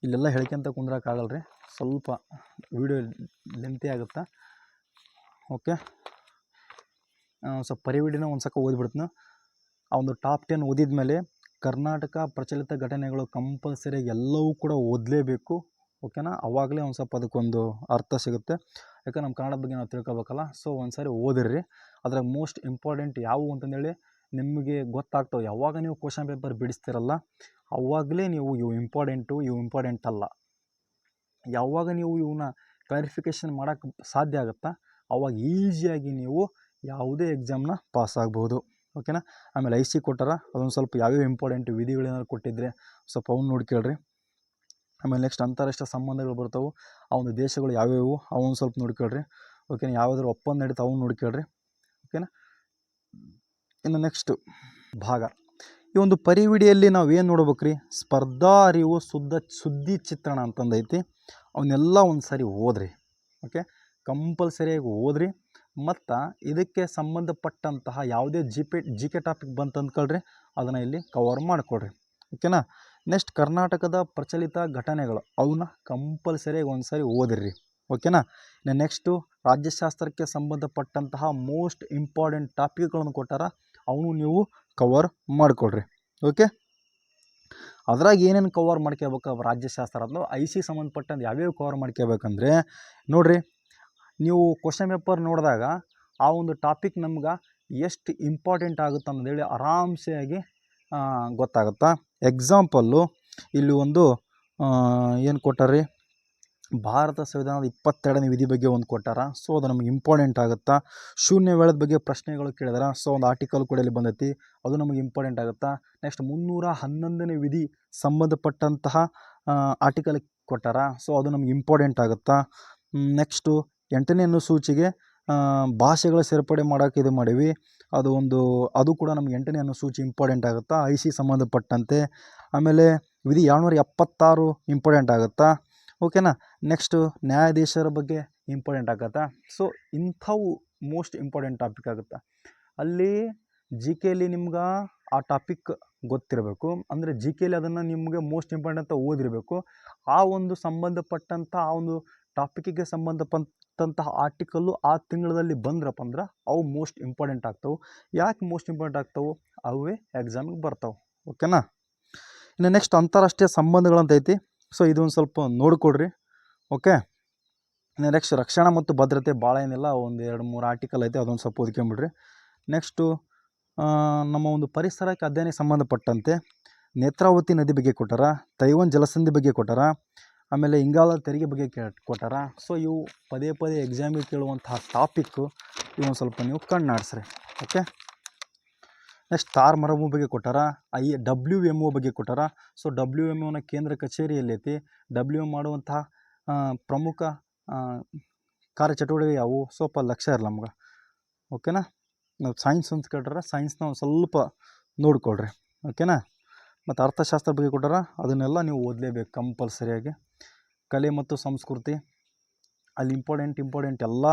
ಇಲ್ಲೆಲ್ಲ ಹೇಳ್ಕೊಂತ ಕುಂದ್ರಕ್ಕಾಗಲ್ಲ ರೀ, ಸ್ವಲ್ಪ ವಿಡಿಯೋ ಲೆಂತಿ ಆಗುತ್ತಾ. ಓಕೆ. ಸ್ವಲ್ಪ ಪರಿವಿಡಿನ ಒಂದು ಸ್ವಲ್ಪ ಓದ್ಬಿಡ್ತೀನಿ. ಆ ಒಂದು ಟಾಪ್ 10 ಓದಿದ ಮೇಲೆ ಕರ್ನಾಟಕ ಪ್ರಚಲಿತ ಘಟನೆಗಳು ಕಂಪಲ್ಸರಿಯಾಗಿ ಎಲ್ಲವೂ ಕೂಡ ಓದಲೇಬೇಕು. ಓಕೆನಾ. ಅವಾಗಲೇ ಒಂದು ಸ್ವಲ್ಪ ಅದಕ್ಕೊಂದು ಅರ್ಥ ಸಿಗುತ್ತೆ. ಯಾಕಂದ್ರೆ ನಮ್ಮ ಕನ್ನಡದ ಬಗ್ಗೆ ನಾವು ತಿಳ್ಕೊಬೇಕಲ್ಲ. ಸೊ ಒಂದು ಸಾರಿ ಓದಿರಿ. ಅದ್ರಾಗ ಮೋಸ್ಟ್ ಇಂಪಾರ್ಟೆಂಟ್ ಯಾವುವು ಅಂತಂದೇಳಿ ನಿಮಗೆ ಗೊತ್ತಾಗ್ತವೆ. ಯಾವಾಗ ನೀವು ಕ್ವಶನ್ ಪೇಪರ್ ಬಿಡಿಸ್ತಿರಲ್ಲ ಅವಾಗಲೇ ನೀವು ಇವು ಇಂಪಾರ್ಟೆಂಟ್ ಅಲ್ಲ, ಯಾವಾಗ ನೀವು ಇವನ್ನ ಕ್ಲಾರಿಫಿಕೇಷನ್ ಮಾಡೋಕ್ಕೆ ಸಾಧ್ಯ ಆಗುತ್ತಾ ಅವಾಗ ಈಸಿಯಾಗಿ ನೀವು ಯಾವುದೇ ಎಕ್ಸಾಮ್ನ ಪಾಸ್ ಆಗ್ಬೋದು. ಓಕೆನಾ. ಆಮೇಲೆ ಐ ಸಿ ಕೊಟ್ಟಾರ, ಅದೊಂದು ಸ್ವಲ್ಪ ಯಾವ್ಯಾವ ಇಂಪಾರ್ಟೆಂಟ್ ವಿಧಿಗಳೇನಾದ್ರು ಕೊಟ್ಟಿದ್ದರೆ ಸ್ವಲ್ಪ ಅವ್ನು ನೋಡ್ಕೇಳ್ರಿ. ಆಮೇಲೆ ನೆಕ್ಸ್ಟ್ ಅಂತಾರಾಷ್ಟ್ರೀಯ ಸಂಬಂಧಗಳು ಬರ್ತಾವೆ, ಆ ಒಂದು ದೇಶಗಳು ಯಾವ್ಯಾವು ಅವನು ಸ್ವಲ್ಪ ನೋಡ್ಕೇಳ್ರಿ. ಓಕೆನಾ. ಯಾವುದಾದ್ರು ಒಪ್ಪಂದ ನಡೀತಾ ಅವನು ನೋಡ್ಕೇಳ್ರಿ. ಓಕೆನಾ. ಇನ್ನು ನೆಕ್ಸ್ಟು ಭಾಗ, ಈ ಒಂದು ಪರಿವಿಡಿಯಲ್ಲಿ ನಾವು ಏನು ನೋಡ್ಬೇಕು ರೀ, ಸ್ಪರ್ಧಾ ಅರಿವು ಸುದ್ದಿ ಚಿತ್ರಣ ಅಂತಂದೈತಿ. ಅವನ್ನೆಲ್ಲ ಒಂದು ಸಾರಿ ಓದ್ರಿ. ಓಕೆ. ಕಂಪಲ್ಸರಿಯಾಗಿ ಓದ್ರಿ. ಮತ್ತು ಇದಕ್ಕೆ ಸಂಬಂಧಪಟ್ಟಂತಹ ಯಾವುದೇ ಜಿ ಕೆ ಟಾಪಿಕ್ ಬಂತು ಅಂದ್ಕೊಳ್ರಿ, ಅದನ್ನು ಇಲ್ಲಿ ಕವರ್ ಮಾಡಿಕೊಡ್ರಿ. ಓಕೆನಾ. ನೆಕ್ಸ್ಟ್ ಕರ್ನಾಟಕದ ಪ್ರಚಲಿತ ಘಟನೆಗಳು ಅವನ್ನ ಕಂಪಲ್ಸರಿಯಾಗಿ ಒಂದು ಸಾರಿ ಓದಿರಿ. ಓಕೆನಾ. ನೆಕ್ಸ್ಟು ರಾಜ್ಯಶಾಸ್ತ್ರಕ್ಕೆ ಸಂಬಂಧಪಟ್ಟಂತಹ ಮೋಸ್ಟ್ ಇಂಪಾರ್ಟೆಂಟ್ ಟಾಪಿಕ್ಗಳನ್ನು ಕೊಟ್ಟಾರ, ಅವನು ನೀವು ಕವರ್ ಮಾಡಿಕೊಡ್ರಿ. ಓಕೆ. ಅದ್ರಾಗ ಏನೇನು ಕವರ್ ಮಾಡ್ಕೋಬೇಕು ರಾಜ್ಯಶಾಸ್ತ್ರ ಅಥವಾ IC ಸಂಬಂಧಪಟ್ಟಂತೆ ಯಾವ್ಯಾವ ಕವರ್ ಮಾಡ್ಕೋಬೇಕಂದ್ರೆ ನೋಡಿರಿ, ನೀವು ಕ್ವಶನ್ ಪೇಪರ್ ನೋಡಿದಾಗ ಆ ಒಂದು ಟಾಪಿಕ್ ನಮ್ಗೆ ಎಷ್ಟು ಇಂಪಾರ್ಟೆಂಟ್ ಆಗುತ್ತೆ ಅನ್ನೋದೇಳಿ ಆರಾಮ್ಸೆ ಆಗಿ ಗೊತ್ತಾಗುತ್ತಾ. ಎಕ್ಸಾಂಪಲ್ಲು ಇಲ್ಲಿ ಒಂದು ಏನು ಕೊಟ್ಟಾರ್ರಿ, ಭಾರತ ಸಂವಿಧಾನದ 22ನೇ ವಿಧಿ ಬಗ್ಗೆ ಒಂದು ಕೊಟ್ಟಾರ. ಸೊ ಅದು ನಮಗೆ ಇಂಪಾರ್ಟೆಂಟ್ ಆಗುತ್ತಾ. ಶೂನ್ಯ ವೇಳದ ಬಗ್ಗೆ ಪ್ರಶ್ನೆಗಳು ಕೇಳಿದಾರೆ. ಸೊ ಒಂದು ಆರ್ಟಿಕಲ್ ಕೂಡ ಇಲ್ಲಿ ಬಂದೈತಿ, ಅದು ನಮಗೆ ಇಂಪಾರ್ಟೆಂಟ್ ಆಗುತ್ತಾ. ನೆಕ್ಸ್ಟ್ 311ನೇ ವಿಧಿ ಸಂಬಂಧಪಟ್ಟಂತಹ ಆರ್ಟಿಕಲ್ ಕೊಟ್ಟಾರ. ಸೊ ಅದು ನಮಗೆ ಇಂಪಾರ್ಟೆಂಟ್ ಆಗುತ್ತಾ. ನೆಕ್ಸ್ಟು 8ನೇ ಅನುಸೂಚಿಗೆ ಭಾಷೆಗಳ ಸೇರ್ಪಡೆ ಮಾಡೋಕೆ ಇದು ಮಾಡೀವಿ, ಅದು ಕೂಡ ನಮಗೆ 8ನೇ ಅನುಸೂಚಿ ಇಂಪಾರ್ಟೆಂಟ್ ಆಗುತ್ತಾ IC ಸಂಬಂಧಪಟ್ಟಂತೆ. ಆಮೇಲೆ ವಿಧಿ 276 ಇಂಪಾರ್ಟೆಂಟ್ ಆಗುತ್ತಾ. ಓಕೆನಾ. ನೆಕ್ಸ್ಟು ನ್ಯಾಯಾಧೀಶರ ಬಗ್ಗೆ ಇಂಪಾರ್ಟೆಂಟ್ ಆಗುತ್ತಾ. ಸೊ ಇಂಥವು ಮೋಸ್ಟ್ ಇಂಪಾರ್ಟೆಂಟ್ ಟಾಪಿಕ್ ಆಗುತ್ತೆ. ಅಲ್ಲಿ GKಲಿ ನಿಮ್ಗೆ ಆ ಟಾಪಿಕ್ ಗೊತ್ತಿರಬೇಕು. ಅಂದರೆ GKಲಿ ಅದನ್ನು ನಿಮಗೆ ಮೋಸ್ಟ್ ಇಂಪಾರ್ಟೆಂಟ್ ಅಂತ ಓದಿರಬೇಕು. ಆ ಒಂದು ಸಂಬಂಧಪಟ್ಟಂಥ ಆ ಒಂದು ಟಾಪಿಕ್ಕಿಗೆ ಸಂಬಂಧಪಟ್ಟಂತಹ ಆರ್ಟಿಕಲ್ಲು ಆ ತಿಂಗಳಲ್ಲಿ ಬಂದ್ರಪ್ಪ ಅಂದ್ರೆ ಅವು ಮೋಸ್ಟ್ ಇಂಪಾರ್ಟೆಂಟ್ ಆಗ್ತವೆ. ಯಾಕೆ ಮೋಸ್ಟ್ ಇಂಪಾರ್ಟೆಂಟ್ ಆಗ್ತವೆ, ಅವೇ ಎಕ್ಸಾಮಿಗೆ ಬರ್ತಾವೆ. ಓಕೆನಾ. ಇನ್ನು ನೆಕ್ಸ್ಟ್ ಅಂತಾರಾಷ್ಟ್ರೀಯ ಸಂಬಂಧಗಳಂತ ಐತಿ. ಸೊ ಇದೊಂದು ಸ್ವಲ್ಪ ನೋಡಿಕೊಡ್ರಿ. ಓಕೆ. ಇನ್ನು ನೆಕ್ಸ್ಟ್ ರಕ್ಷಣಾ ಮತ್ತು ಭದ್ರತೆ ಭಾಳ ಏನಿಲ್ಲ, ಒಂದು 2-3 ಆರ್ಟಿಕಲ್ ಐತೆ, ಅದೊಂದು ಸ್ವಲ್ಪ ಓದ್ಕೊಂಬಿಡ್ರಿ. ನೆಕ್ಸ್ಟು ನಮ್ಮ ಒಂದು ಪರಿಸರಕ್ಕೆ ಅಧ್ಯಯನಕ್ಕೆ ಸಂಬಂಧಪಟ್ಟಂತೆ ನೇತ್ರಾವತಿ ನದಿ ಬಗ್ಗೆ ಕೊಟ್ಟಾರ, ತೈವಾನ್ ಜಲಸಂಧಿ ಬಗ್ಗೆ ಕೊಟ್ಟಾರ, ಆಮೇಲೆ ಇಂಗಾಲ ತೆರಿಗೆ ಬಗ್ಗೆ ಕೊಟ್ಟಾರ. ಸೊ ಇವು ಪದೇ ಪದೇ ಎಕ್ಸಾಮಿಗೆ ಕೇಳುವಂತಹ ಟಾಪಿಕ್ಕು, ಇವೊಂದು ಸ್ವಲ್ಪ ನೀವು ಕಣ್ಣಾಡಿಸ್ರಿ. ಓಕೆ. ನೆಕ್ಸ್ಟ್ ತಾರ್ ಮರಭೂಮಿ ಬಗ್ಗೆ ಕೊಟ್ಟಾರ, WMO ಬಗ್ಗೆ ಕೊಟ್ಟಾರ. ಸೊ WMOನ ಕೇಂದ್ರ ಕಚೇರಿ ಎಲ್ಲೈತಿ, WMO ಮಾಡುವಂತಹ ಪ್ರಮುಖ ಕಾರ್ಯಚಟುವಟಿಕೆ ಯಾವುವು, ಸ್ವಲ್ಪ ಲಕ್ಷ್ಯ ಇರಲ್ಲ ನಮ್ಗೆ. ಓಕೆನಾ. ನಾವು ಸೈನ್ಸ್ ಅಂತ ಕೇಳ್ರೆ ಸೈನ್ಸ್ನ ಒಂದು ಸ್ವಲ್ಪ ನೋಡ್ಕೊಳ್ರಿ. ಓಕೆನಾ. ಮತ್ತು ಅರ್ಥಶಾಸ್ತ್ರ ಬಗ್ಗೆ ಕೊಟ್ಟಾರ, ಅದನ್ನೆಲ್ಲ ನೀವು ಓದಲೇಬೇಕು ಕಂಪಲ್ಸರಿಯಾಗಿ. ಕಲೆ ಮತ್ತು ಸಂಸ್ಕೃತಿ, ಅಲ್ಲಿ ಇಂಪಾರ್ಟೆಂಟ್ ಎಲ್ಲ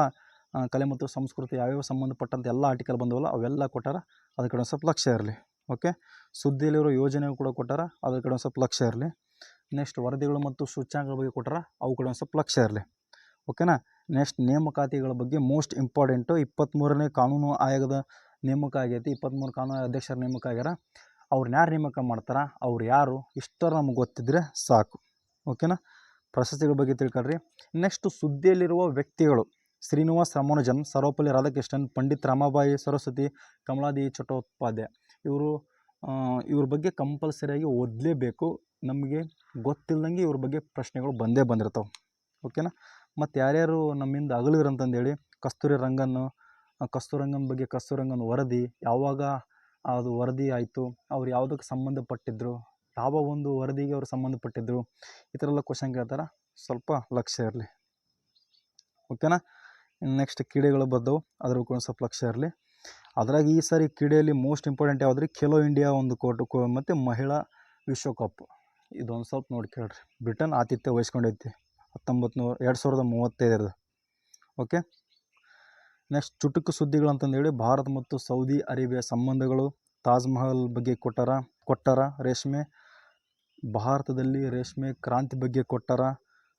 ಕಲೆ ಮತ್ತು ಸಂಸ್ಕೃತಿ ಯಾವ್ಯಾವ ಸಂಬಂಧಪಟ್ಟಂತೆ ಎಲ್ಲ ಆರ್ಟಿಕಲ್ ಬಂದವಲ್ಲ ಅವೆಲ್ಲ ಕೊಟ್ಟಾರ, ಅದ್ರ ಕಡೆ ಒಂದು ಸ್ವಲ್ಪ ಲಕ್ಷ್ಯ ಇರಲಿ. ಓಕೆ. ಸುದ್ದಿಯಲ್ಲಿರೋ ಯೋಜನೆಗಳು ಕೂಡ ಕೊಟ್ಟಾರ, ಅದ್ರ ಕಡೆ ಒಂದು ಸ್ವಲ್ಪ ಲಕ್ಷ್ಯ ಇರಲಿ. ನೆಕ್ಸ್ಟ್ ವರದಿಗಳು ಮತ್ತು ಸೂಚ್ಯಾಂಕಗಳ ಬಗ್ಗೆ ಕೊಟ್ಟಾರ, ಅವು ಕಡೆ ಒಂದು ಸ್ವಲ್ಪ ಲಕ್ಷ್ಯ ಇರಲಿ. ಓಕೆನಾ. ನೆಕ್ಸ್ಟ್ ನೇಮಕಾತಿಗಳ ಬಗ್ಗೆ ಮೋಸ್ಟ್ ಇಂಪಾರ್ಟೆಂಟು. 23ನೇ ಕಾನೂನು ಆಯೋಗದ ನೇಮಕ ಆಗೈತಿ, 23 ಕಾನೂನು ಅಧ್ಯಕ್ಷರ ನೇಮಕ ಆಗ್ಯಾರ. ಅವ್ರನ್ನ ಯಾರು ನೇಮಕ ಮಾಡ್ತಾರ, ಅವ್ರು ಯಾರು, ಇಷ್ಟರ ನಮ್ಗೆ ಗೊತ್ತಿದ್ರೆ ಸಾಕು. ಓಕೆನಾ. ಪ್ರಶಸ್ತಿಗಳ ಬಗ್ಗೆ ತಿಳ್ಕೊಳ್ರಿ. ನೆಕ್ಸ್ಟು ಸುದ್ದಿಯಲ್ಲಿರುವ ವ್ಯಕ್ತಿಗಳು: ಶ್ರೀನಿವಾಸ್ ರಾಮಾನುಜನ್, ಸರ್ವಪಲ್ಲಿ ರಾಧಾಕೃಷ್ಣನ್, ಪಂಡಿತ್ ರಾಮಾಬಾಯಿ ಸರಸ್ವತಿ, ಕಮಲಾದೇವಿ ಚಟ್ಟೋಪಾಧ್ಯಾಯ. ಇವ್ರ ಬಗ್ಗೆ ಕಂಪಲ್ಸರಿಯಾಗಿ ಓದಲೇಬೇಕು. ನಮಗೆ ಗೊತ್ತಿಲ್ಲದಂಗೆ ಇವ್ರ ಬಗ್ಗೆ ಪ್ರಶ್ನೆಗಳು ಬಂದೇ ಬಂದಿರ್ತಾವೆ. ಓಕೆನಾ. ಮತ್ತು ಯಾರ್ಯಾರು ನಮ್ಮಿಂದ ಅಗಲಿದ್ರಂತಂದೇಳಿ ಕಸ್ತೂರಿ ರಂಗನ್ ಬಗ್ಗೆ ಕಸ್ತೂರಂಗನ್ ವರದಿ ಯಾವಾಗ ಅದು ವರದಿ ಆಯಿತು, ಅವ್ರು ಯಾವುದಕ್ಕೆ ಸಂಬಂಧಪಟ್ಟಿದ್ರು, ಯಾವ ಒಂದು ವರದಿಗೆ ಅವರು ಸಂಬಂಧಪಟ್ಟಿದ್ರು, ಈ ಥರ ಎಲ್ಲ ಕ್ವಶನ್ ಕೇಳ್ತಾರೆ, ಸ್ವಲ್ಪ ಲಕ್ಷ್ಯ ಇರಲಿ. ಓಕೆನಾ. ನೆಕ್ಸ್ಟ್ ಕ್ರೀಡೆಗಳು ಬಂದವು, ಅದ್ರ ಕೂಡ ಸ್ವಲ್ಪ ಲಕ್ಷ್ಯ ಇರಲಿ. ಅದ್ರಾಗ ಈ ಸಾರಿ ಕ್ರೀಡೆಯಲ್ಲಿ ಮೋಸ್ಟ್ ಇಂಪಾರ್ಟೆಂಟ್ ಯಾವುದ್ರಿ, ಖೇಲೋ ಇಂಡಿಯಾ ಒಂದು ಮತ್ತು ಮಹಿಳಾ ವಿಶ್ವಕಪ್, ಇದೊಂದು ಸ್ವಲ್ಪ ನೋಡಿ ಕೇಳ್ರಿ. ಬ್ರಿಟನ್ ಆತಿಥ್ಯ ವಹಿಸ್ಕೊಂಡೈತಿ 2035. ಓಕೆ. ನೆಕ್ಸ್ಟ್ ಚುಟುಕು ಸುದ್ದಿಗಳು ಅಂತಂದೇಳಿ ಭಾರತ ಮತ್ತು ಸೌದಿ ಅರೇಬಿಯಾ ಸಂಬಂಧಗಳು, ತಾಜ್ ಮಹಲ್ ಬಗ್ಗೆ ಕೊಟ್ಟಾರ, ರೇಷ್ಮೆ, ಭಾರತದಲ್ಲಿ ರೇಷ್ಮೆ ಕ್ರಾಂತಿ ಬಗ್ಗೆ ಕೊಟ್ಟಾರ,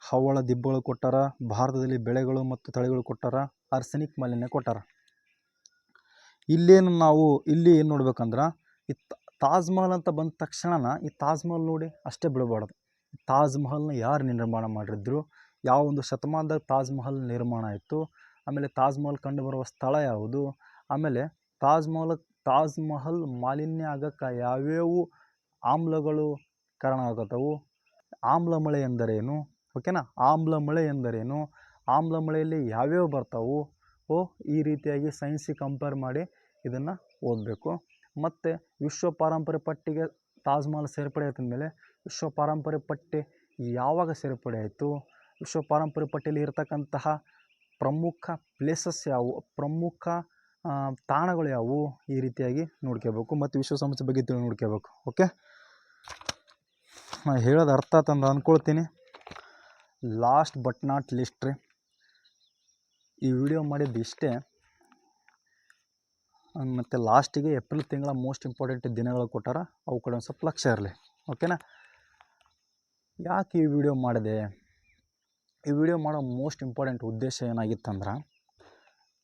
ಹವಳ ದಿಬ್ಬಗಳು ಕೊಟ್ಟಾರ, ಭಾರತದಲ್ಲಿ ಬೆಳೆಗಳು ಮತ್ತು ತಳಿಗಳು ಕೊಟ್ಟಾರ, ಆರ್ಸೆನಿಕ್ ಮಾಲಿನ್ಯ ಕೊಟ್ಟಾರ. ಇಲ್ಲಿ ಏನು ನೋಡ್ಬೇಕಂದ್ರೆ, ಈ ತಾಜ್ ಮಹಲ್ ಅಂತ ಬಂದ ತಕ್ಷಣ ಈ ತಾಜ್ ಮಹಲ್ ನೋಡಿ ಅಷ್ಟೇ ಬಿಡಬಾರ್ದು. ತಾಜ್ ಮಹಲ್ನ ಯಾರು ನಿರ್ಮಾಣ ಮಾಡಿದ್ರು, ಯಾವ ಒಂದು ಶತಮಾನದಾಗ ತಾಜ್ ಮಹಲ್ ನಿರ್ಮಾಣ ಆಯಿತು, ಆಮೇಲೆ ತಾಜ್ ಮಹಲ್ ಕಂಡುಬರುವ ಸ್ಥಳ ಯಾವುದು, ಆಮೇಲೆ ತಾಜ್ ಮಹಲ್ ಮಾಲಿನ್ಯ ಆಗಕ್ಕೆ ಯಾವ್ಯಾವ ಆಮ್ಲಗಳು ಕಾರಣ ಆಗತ್ತವು, ಆಮ್ಲ ಮಳೆ ಎಂದರೇನು, ಓಕೆನಾ, ಆಮ್ಲ ಮಳೆ ಎಂದರೇನು, ಆಮ್ಲ ಮಳೆಯಲ್ಲಿ ಯಾವ್ಯಾವ ಬರ್ತಾವು, ಈ ರೀತಿಯಾಗಿ ಸೈನ್ಸಿಗೆ ಕಂಪೇರ್ ಮಾಡಿ ಇದನ್ನು ಓದಬೇಕು. ಮತ್ತು ವಿಶ್ವ ಪಾರಂಪರ್ಯ ಪಟ್ಟಿಗೆ ತಾಜ್ ಮಹಲ್ ಸೇರ್ಪಡೆ ಆಯ್ತ ಮೇಲೆ ವಿಶ್ವ ಪಾರಂಪರ್ಯ ಪಟ್ಟಿ ಯಾವಾಗ ಸೇರ್ಪಡೆ ಆಯಿತು, ವಿಶ್ವ ಪಾರಂಪರ್ಯ ಪಟ್ಟಿಯಲ್ಲಿ ಇರತಕ್ಕಂತಹ ಪ್ರಮುಖ ಪ್ಲೇಸಸ್ ಯಾವುವು, ಪ್ರಮುಖ ತಾಣಗಳು ಯಾವುವು, ಈ ರೀತಿಯಾಗಿ ನೋಡ್ಕೋಬೇಕು. ಮತ್ತು ವಿಶ್ವಸಂಸ್ಥೆ ಬಗ್ಗೆ ನೋಡ್ಕೋಬೇಕು. ಓಕೆ. ನಾನು ಹೇಳೋದು ಅರ್ಥ ಆತಂದು ಅಂದ್ಕೊಳ್ತೀನಿ. ಲಾಸ್ಟ್ ಬಟ್ ನಾಟ್ ಲೀಸ್ಟ್ ರೀ, ಈ ವಿಡಿಯೋ ಮಾಡಿದ್ದು ಇಷ್ಟೇ. ಮತ್ತು ಲಾಸ್ಟಿಗೆ ಏಪ್ರಿಲ್ ತಿಂಗಳ ಮೋಸ್ಟ್ ಇಂಪಾರ್ಟೆಂಟ್ ದಿನಗಳು ಕೊಟ್ಟಾರ, ಅವು ಕಡೆ ಒಂದು ಸ್ವಲ್ಪ ಲಕ್ಷ್ಯ ಇರಲಿ. ಓಕೆನಾ. ಯಾಕೆ ಈ ವಿಡಿಯೋ ಮಾಡಿದೆ? ಈ ವಿಡಿಯೋ ಮಾಡೋ ಮೋಸ್ಟ್ ಇಂಪಾರ್ಟೆಂಟ್ ಉದ್ದೇಶ ಏನಾಗಿತ್ತಂದ್ರೆ,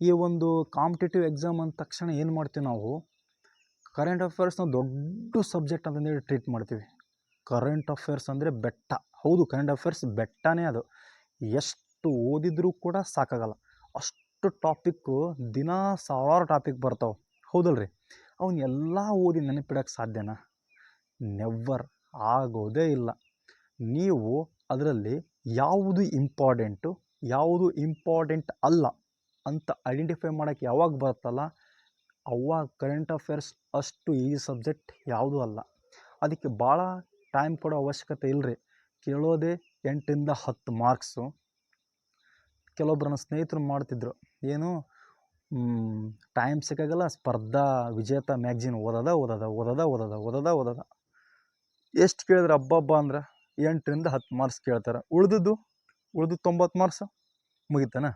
ಈ ಒಂದು ಕಾಂಪಿಟೇಟಿವ್ ಎಕ್ಸಾಮ್ ಅಂದ ತಕ್ಷಣ ಏನು ಮಾಡ್ತೀವಿ ನಾವು, ಕರೆಂಟ್ ಅಫೇರ್ಸ್ನ ದೊಡ್ಡ ಸಬ್ಜೆಕ್ಟ್ ಅಂತಂದೇಳಿ ಟ್ರೀಟ್ ಮಾಡ್ತೀವಿ. ಕರೆಂಟ್ ಅಫೇರ್ಸ್ ಅಂದರೆ ಬೆಟ್ಟ. ಹೌದು, ಕರೆಂಟ್ ಅಫೇರ್ಸ್ ಬೆಟ್ಟನೇ ಅದು. ಎಷ್ಟು ಓದಿದ್ರೂ ಕೂಡ ಸಾಕಾಗಲ್ಲ. ಅಷ್ಟು ಟಾಪಿಕ್ಕು, ದಿನ ಸಾವಿರಾರು ಟಾಪಿಕ್ ಬರ್ತಾವೆ, ಹೌದಲ್ರಿ? ಅವನ್ನೆಲ್ಲ ಓದಿ ನೆನಪಿಡೋಕ್ಕೆ ಸಾಧ್ಯನಾ? ನೆವ್ವರ್, ಆಗೋದೇ ಇಲ್ಲ. ನೀವು ಅದರಲ್ಲಿ ಯಾವುದು ಇಂಪಾರ್ಟೆಂಟು, ಯಾವುದು ಇಂಪಾರ್ಟೆಂಟ್ ಅಲ್ಲ ಅಂತ ಐಡೆಂಟಿಫೈ ಮಾಡೋಕ್ಕೆ ಯಾವಾಗ ಬರುತ್ತಲ್ಲ, ಅವಾಗ ಕರೆಂಟ್ ಅಫೇರ್ಸ್ ಅಷ್ಟು ಈ ಸಬ್ಜೆಕ್ಟ್ ಯಾವುದೂ ಅಲ್ಲ. ಅದಕ್ಕೆ ಭಾಳ ಟೈಮ್ ಕೊಡೋ ಅವಶ್ಯಕತೆ ಇಲ್ಲರಿ. ಕೇಳೋದೇ 8ರಿಂದ 10 ಮಾರ್ಕ್ಸು. ಕೆಲವೊಬ್ಬರು ನನ್ನ ಸ್ನೇಹಿತರು ಮಾಡ್ತಿದ್ರು, ಏನು ಟೈಮ್ ಸಿಕ್ಕಾಗಲ್ಲ, ಸ್ಪರ್ಧಾ ವಿಜೇತ ಮ್ಯಾಗ್ಝಿನ್ ಓದೋದ. ಎಷ್ಟು ಕೇಳಿದ್ರೆ ಹಬ್ಬ ಅಂದ್ರೆ 8ರಿಂದ 10 ಮಾರ್ಕ್ಸ್ ಕೇಳ್ತಾರೆ. ಉಳಿದು 90 ಮಾರ್ಕ್ಸ್ ಮುಗಿತಾನ?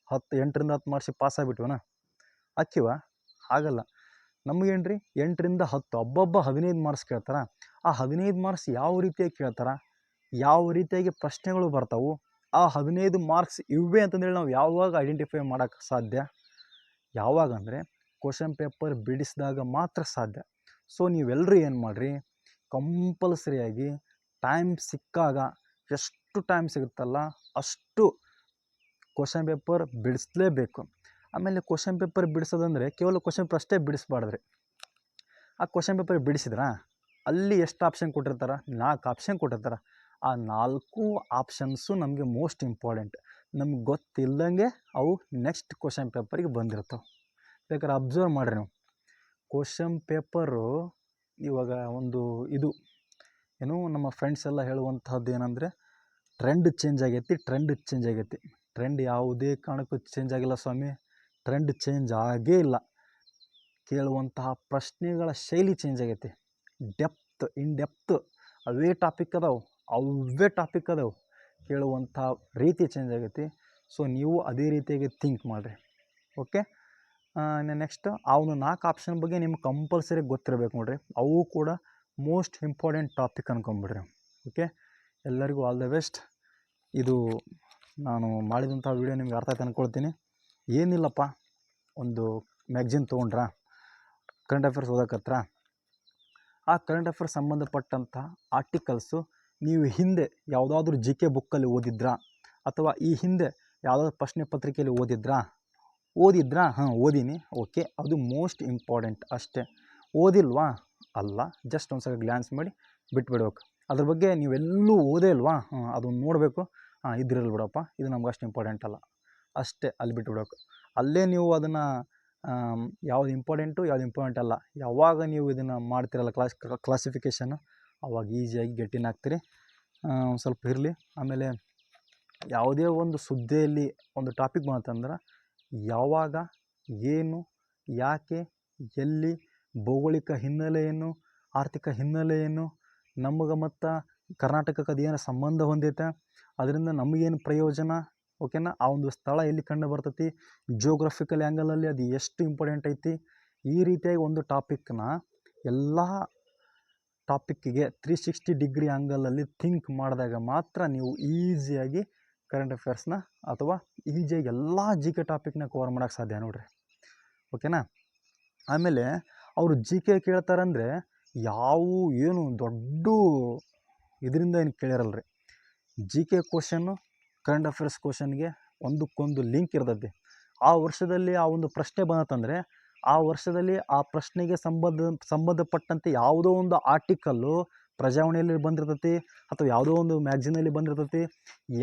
8ರಿಂದ 10 ಮಾರ್ಕ್ಸಿಗೆ ಪಾಸ್ ಆಗಿಬಿಟ್ವನ? ಹಾಕಿವ? ಆಗಲ್ಲ. ನಮಗೇನ್ರಿ 8ರಿಂದ 10 15 ಮಾರ್ಕ್ಸ್ ಕೇಳ್ತಾರೆ. ಆ 15 ಮಾರ್ಕ್ಸ್ ಯಾವ ರೀತಿಯಾಗಿ ಕೇಳ್ತಾರೆ, ಯಾವ ರೀತಿಯಾಗಿ ಪ್ರಶ್ನೆಗಳು ಬರ್ತಾವೆ, ಆ 15 ಮಾರ್ಕ್ಸ್ ಇವೆ ಅಂತಂದೇಳಿ ನಾವು ಯಾವಾಗ ಐಡೆಂಟಿಫೈ ಮಾಡೋಕ್ಕೆ ಸಾಧ್ಯ? ಯಾವಾಗಂದರೆ ಕ್ವಶನ್ ಪೇಪರ್ ಬಿಡಿಸಿದಾಗ ಮಾತ್ರ ಸಾಧ್ಯ. ಸೊ ನೀವೆಲ್ಲರೂ ಏನು ಮಾಡಿರಿ, ಕಂಪಲ್ಸರಿಯಾಗಿ ಟೈಮ್ ಸಿಕ್ಕಾಗ, ಎಷ್ಟು ಟೈಮ್ ಸಿಗುತ್ತಲ್ಲ ಅಷ್ಟು ಕ್ವಶನ್ ಪೇಪರ್ ಬಿಡಿಸಲೇಬೇಕು. ಆಮೇಲೆ ಕ್ವಶನ್ ಪೇಪರ್ ಬಿಡಿಸೋದಂದರೆ ಕೇವಲ ಕ್ವಶನ್ ಪೇಪರ್ ಅಷ್ಟೇ ಬಿಡಿಸ್ಬಾರ್ದ್ರಿ. ಆ ಕ್ವಶನ್ ಪೇಪರ್ ಬಿಡಿಸಿದ್ರ ಅಲ್ಲಿ ಎಷ್ಟು ಆಪ್ಷನ್ ಕೊಟ್ಟಿರ್ತಾರೆ? 4 ಆಪ್ಷನ್ ಕೊಟ್ಟಿರ್ತಾರೆ. ಆ 4 ಆಪ್ಷನ್ಸು ನಮಗೆ ಮೋಸ್ಟ್ ಇಂಪಾರ್ಟೆಂಟ್. ನಮ್ಗೆ ಗೊತ್ತಿಲ್ಲದಂಗೆ ಅವು ನೆಕ್ಸ್ಟ್ ಕ್ವಶನ್ ಪೇಪರಿಗೆ ಬಂದಿರ್ತಾವೆ. ಬೇಕಾದ್ರೆ ಅಬ್ಸರ್ವ್ ಮಾಡಿರಿ ನೀವು. ಕ್ವಶನ್ ಪೇಪರು ಇವಾಗ ಒಂದು ಇದು ಏನು, ನಮ್ಮ ಫ್ರೆಂಡ್ಸ್ ಎಲ್ಲ ಹೇಳುವಂಥದ್ದು ಏನಂದರೆ, ಟ್ರೆಂಡ್ ಚೇಂಜ್ ಆಗೈತಿ. ಟ್ರೆಂಡ್ ಯಾವುದೇ ಕಾರಣಕ್ಕೂ ಚೇಂಜ್ ಆಗಿಲ್ಲ ಸ್ವಾಮಿ. ಟ್ರೆಂಡ್ ಚೇಂಜ್ ಆಗೇ ಇಲ್ಲ. ಕೇಳುವಂತಹ ಪ್ರಶ್ನೆಗಳ ಶೈಲಿ ಚೇಂಜ್ ಆಗೈತಿ. ಇನ್ ಡೆಪ್ತ್ ಅವೇ ಟಾಪಿಕ್ ಅದಾವೆ. ಕೇಳುವಂಥ ರೀತಿ ಚೇಂಜ್ ಆಗೈತಿ. ಸೊ ನೀವು ಅದೇ ರೀತಿಯಾಗಿ ಥಿಂಕ್ ಮಾಡಿರಿ. ಓಕೆ, ನೆಕ್ಸ್ಟ್ ಆ ಒಂದು 4 ಆಪ್ಷನ್ ಬಗ್ಗೆ ನಿಮ್ಗೆ ಕಂಪಲ್ಸರಿ ಗೊತ್ತಿರಬೇಕು ನೋಡಿರಿ. ಅವು ಕೂಡ ಮೋಸ್ಟ್ ಇಂಪಾರ್ಟೆಂಟ್ ಟಾಪಿಕ್ ಅನ್ಕೊಂಬಿಡ್ರಿ. ಓಕೆ, ಎಲ್ಲರಿಗೂ ಆಲ್ ದ ಬೆಸ್ಟ್. ಇದು ನಾನು ಮಾಡಿದಂಥ ವಿಡಿಯೋ ನಿಮ್ಗೆ ಅರ್ಥ ಆಯ್ತು ಅಂದ್ಕೊಳ್ತೀನಿ. ಏನಿಲ್ಲಪ್ಪ, ಒಂದು ಮ್ಯಾಗ್ಝಿನ್ ತೊಗೊಂಡ್ರಾ, ಕರೆಂಟ್ ಅಫೇರ್ಸ್ ಓದಕತ್ರ, ಆ ಕರೆಂಟ್ ಅಫೇರ್ಸ್ ಸಂಬಂಧಪಟ್ಟಂಥ ಆರ್ಟಿಕಲ್ಸು ನೀವು ಹಿಂದೆ ಯಾವುದಾದ್ರೂ GK ಬುಕ್ಕಲ್ಲಿ ಓದಿದ್ರಾ, ಅಥವಾ ಈ ಹಿಂದೆ ಯಾವುದಾದ್ರೂ ಪ್ರಶ್ನೆ ಪತ್ರಿಕೆಯಲ್ಲಿ ಓದಿದ್ರಾ? ಹಾಂ, ಓದೀನಿ. ಓಕೆ, ಅದು ಮೋಸ್ಟ್ ಇಂಪಾರ್ಟೆಂಟ್ ಅಷ್ಟೇ. ಓದಿಲ್ವಾ? ಅಲ್ಲ, ಜಸ್ಟ್ ಒಂದು ಸಲ ಗ್ಲ್ಯಾನ್ಸ್ ಮಾಡಿ ಬಿಟ್ಬಿಡ್ಬೇಕು. ಅದ್ರ ಬಗ್ಗೆ ನೀವೆಲ್ಲೂ ಓದೇ ಇಲ್ವಾ? ಅದನ್ನು ನೋಡಬೇಕು. ಇದ್ರಲ್ಲಿ ಬಿಡಪ್ಪ, ಇದು ನಮ್ಗೆ ಅಷ್ಟು ಇಂಪಾರ್ಟೆಂಟ್ ಅಲ್ಲ, ಅಷ್ಟೇ ಅಲ್ಲಿ ಬಿಟ್ಬಿಡ್ಬೇಕು. ಅಲ್ಲೇ ನೀವು ಅದನ್ನು ಯಾವುದು ಇಂಪಾರ್ಟೆಂಟು, ಯಾವುದು ಇಂಪಾರ್ಟೆಂಟ್ ಅಲ್ಲ, ಯಾವಾಗ ನೀವು ಇದನ್ನು ಮಾಡ್ತಿರಲ್ಲ ಕ್ಲಾಸಿಫಿಕೇಷನ್ನು, ಅವಾಗ ಈಸಿಯಾಗಿ ಗೆಟ್ಟಿನ್ ಆಗ್ತೀರಿ. ಒಂದು ಸ್ವಲ್ಪ ಇರಲಿ. ಆಮೇಲೆ ಯಾವುದೇ ಒಂದು ಸುದ್ದಿಯಲ್ಲಿ ಒಂದು ಟಾಪಿಕ್ ಬಂತಂದ್ರೆ, ಯಾವಾಗ, ಏನು, ಯಾಕೆ, ಎಲ್ಲಿ, ಭೌಗೋಳಿಕ ಹಿನ್ನೆಲೆ ಏನು, ಆರ್ಥಿಕ ಹಿನ್ನೆಲೆ ಏನು, ನಮಗೆ ಮತ್ತು ಕರ್ನಾಟಕಕ್ಕೆ ಅದೇನು ಸಂಬಂಧ ಹೊಂದೈತೆ, ಅದರಿಂದ ನಮಗೇನು ಪ್ರಯೋಜನ, ಓಕೆನಾ? ಆ ಒಂದು ಸ್ಥಳ ಎಲ್ಲಿ ಕಂಡು ಬರ್ತೈತಿ, ಜಿಯೋಗ್ರಫಿಕಲ್ ಆ್ಯಂಗಲಲ್ಲಿ ಅದು ಎಷ್ಟು ಇಂಪಾರ್ಟೆಂಟ್ ಐತಿ, ಈ ರೀತಿಯಾಗಿ ಒಂದು ಟಾಪಿಕ್ನ ಎಲ್ಲ ಟಾಪಿಕ್ಕಿಗೆ 360 ಡಿಗ್ರಿ ಆ್ಯಂಗಲಲ್ಲಿ ಥಿಂಕ್ ಮಾಡಿದಾಗ ಮಾತ್ರ ನೀವು ಈಸಿಯಾಗಿ ಕರೆಂಟ್ ಅಫೇರ್ಸ್ನ ಅಥವಾ ಈಜಿಯಾಗಿ ಎಲ್ಲ GK ಟಾಪಿಕ್ನ ಕವರ್ ಮಾಡೋಕ್ಕೆ ಸಾಧ್ಯ ನೋಡ್ರಿ. ಓಕೆನಾ? ಆಮೇಲೆ ಅವರು GK ಕೇಳ್ತಾರಂದರೆ ಏನು ದೊಡ್ಡ ಇದರಿಂದ ಏನು ಕೇಳಿರಲ್ರಿ. GK ಕ್ವಶನ್ನು ಕರೆಂಟ್ ಅಫೇರ್ಸ್ ಕ್ವಶನ್ಗೆ ಒಂದಕ್ಕೊಂದು ಲಿಂಕ್ ಇರ್ತೈತಿ. ಆ ವರ್ಷದಲ್ಲಿ ಆ ಒಂದು ಪ್ರಶ್ನೆ ಬಂತಂದರೆ, ಆ ವರ್ಷದಲ್ಲಿ ಆ ಪ್ರಶ್ನೆಗೆ ಸಂಬಂಧಪಟ್ಟಂತೆ ಯಾವುದೋ ಒಂದು ಆರ್ಟಿಕಲ್ಲು ಪ್ರಜಾವಾಣಿಯಲ್ಲಿ ಬಂದಿರ್ತೈತಿ, ಅಥವಾ ಯಾವುದೋ ಒಂದು ಮ್ಯಾಗ್ಝಿನಲ್ಲಿ ಬಂದಿರ್ತೈತಿ.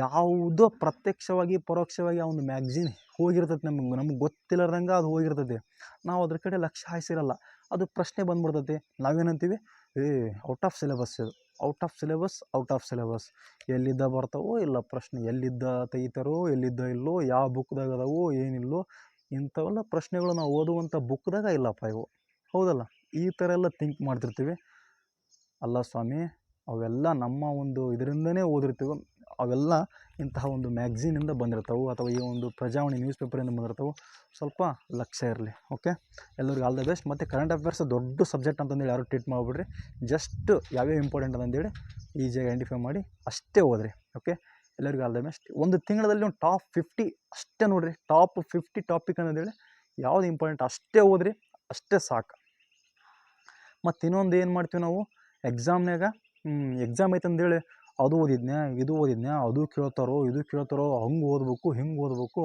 ಯಾವುದೋ ಪ್ರತ್ಯಕ್ಷವಾಗಿ ಪರೋಕ್ಷವಾಗಿ ಆ ಒಂದು ಮ್ಯಾಗ್ಝಿನ್ ಹೋಗಿರ್ತೈತಿ, ನಮಗೆ ಗೊತ್ತಿಲ್ಲದಂಗೆ ಅದು ಹೋಗಿರ್ತೈತಿ. ನಾವು ಅದ್ರ ಕಡೆ ಲಕ್ಷ್ಯ ಹಾಯಿಸಿರಲ್ಲ, ಅದು ಪ್ರಶ್ನೆ ಬಂದ್ಬಿಡ್ತೈತಿ. ನಾವೇನಂತೀವಿ, ಔಟ್ ಆಫ್ ಸಿಲೆಬಸ್ ಎಲ್ಲಿದ್ದ ಬರ್ತಾವೋ ಇಲ್ಲ ಪ್ರಶ್ನೆ, ಎಲ್ಲಿದ್ದ ತೆಗಿತಾರೋ ಎಲ್ಲಿದ್ದ ಇಲ್ಲೋ, ಯಾವ ಬುಕ್ದಾಗ ಅದಾವೋ ಏನಿಲ್ಲೋ, ಇಂಥವೆಲ್ಲ ಪ್ರಶ್ನೆಗಳು ನಾವು ಓದುವಂಥ ಬುಕ್ದಾಗ ಇಲ್ಲಪ್ಪ ಇವು, ಹೌದಲ್ಲ? ಈ ಥರ ಎಲ್ಲ ಥಿಂಕ್ ಮಾಡ್ತಿರ್ತೀವಿ. ಅಲ್ಲ ಸ್ವಾಮಿ, ಅವೆಲ್ಲ ನಮ್ಮ ಒಂದು ಇದರಿಂದನೇ ಓದಿರ್ತೀವಿ. ಅವೆಲ್ಲ ಇಂತಹ ಒಂದು ಮ್ಯಾಗ್ಝೀನಿಂದ ಬಂದಿರ್ತಾವೆ ಅಥವಾ ಈ ಒಂದು ಪ್ರಜಾವಾಣಿ ನ್ಯೂಸ್ ಪೇಪರಿಂದ ಬಂದಿರ್ತಾವೆ. ಸ್ವಲ್ಪ ಲಕ್ಷ್ಯ ಇರಲಿ. ಓಕೆ, ಎಲ್ಲರಿಗೂ ಆಲ್ ದ ಬೆಸ್ಟ್. ಮತ್ತು ಕರೆಂಟ್ ಅಫೇರ್ಸ್ ದೊಡ್ಡ ಸಬ್ಜೆಕ್ಟ್ ಅಂತಂದೇಳಿ ಯಾರು ಟ್ರೀಟ್ ಮಾಡಿಬಿಡ್ರಿ. ಜಸ್ಟ್ ಯಾವ್ಯಾವ ಇಂಪಾರ್ಟೆಂಟ್ ಅಂತಂದೇಳಿ ಈಸಿಯಾಗಿ ಐಡೆಂಟಿಫೈ ಮಾಡಿ ಅಷ್ಟೇ ಓದ್ರಿ. ಓಕೆ, ಎಲ್ಲರಿಗೂ ಆಲ್ ದ ಬೆಸ್ಟ್. ಒಂದು ತಿಂಗಳಲ್ಲಿ ಒಂದು ಟಾಪ್ 50 ಅಷ್ಟೇ ನೋಡಿರಿ. ಟಾಪ್ 50 ಟಾಪಿಕ್ ಅಂತಂದೇಳಿ ಯಾವುದು ಇಂಪಾರ್ಟೆಂಟ್ ಅಷ್ಟೇ ಓದ್ರಿ, ಅಷ್ಟೇ ಸಾಕು. ಮತ್ತು ಇನ್ನೊಂದು ಏನು ಮಾಡ್ತೀವಿ ನಾವು ಎಕ್ಸಾಮ್ನಾಗ, ಎಕ್ಸಾಮ್ ಐತಂದೇಳಿ ಅದು ಓದಿದ್ನ್ಯಾ ಇದು ಓದಿದ್ನ್ಯಾ ಅದು ಕೇಳ್ತಾರೋ ಇದು ಕೇಳ್ತಾರೋ, ಹಂಗೆ ಓದಬೇಕು ಹಿಂಗೆ ಓದಬೇಕು,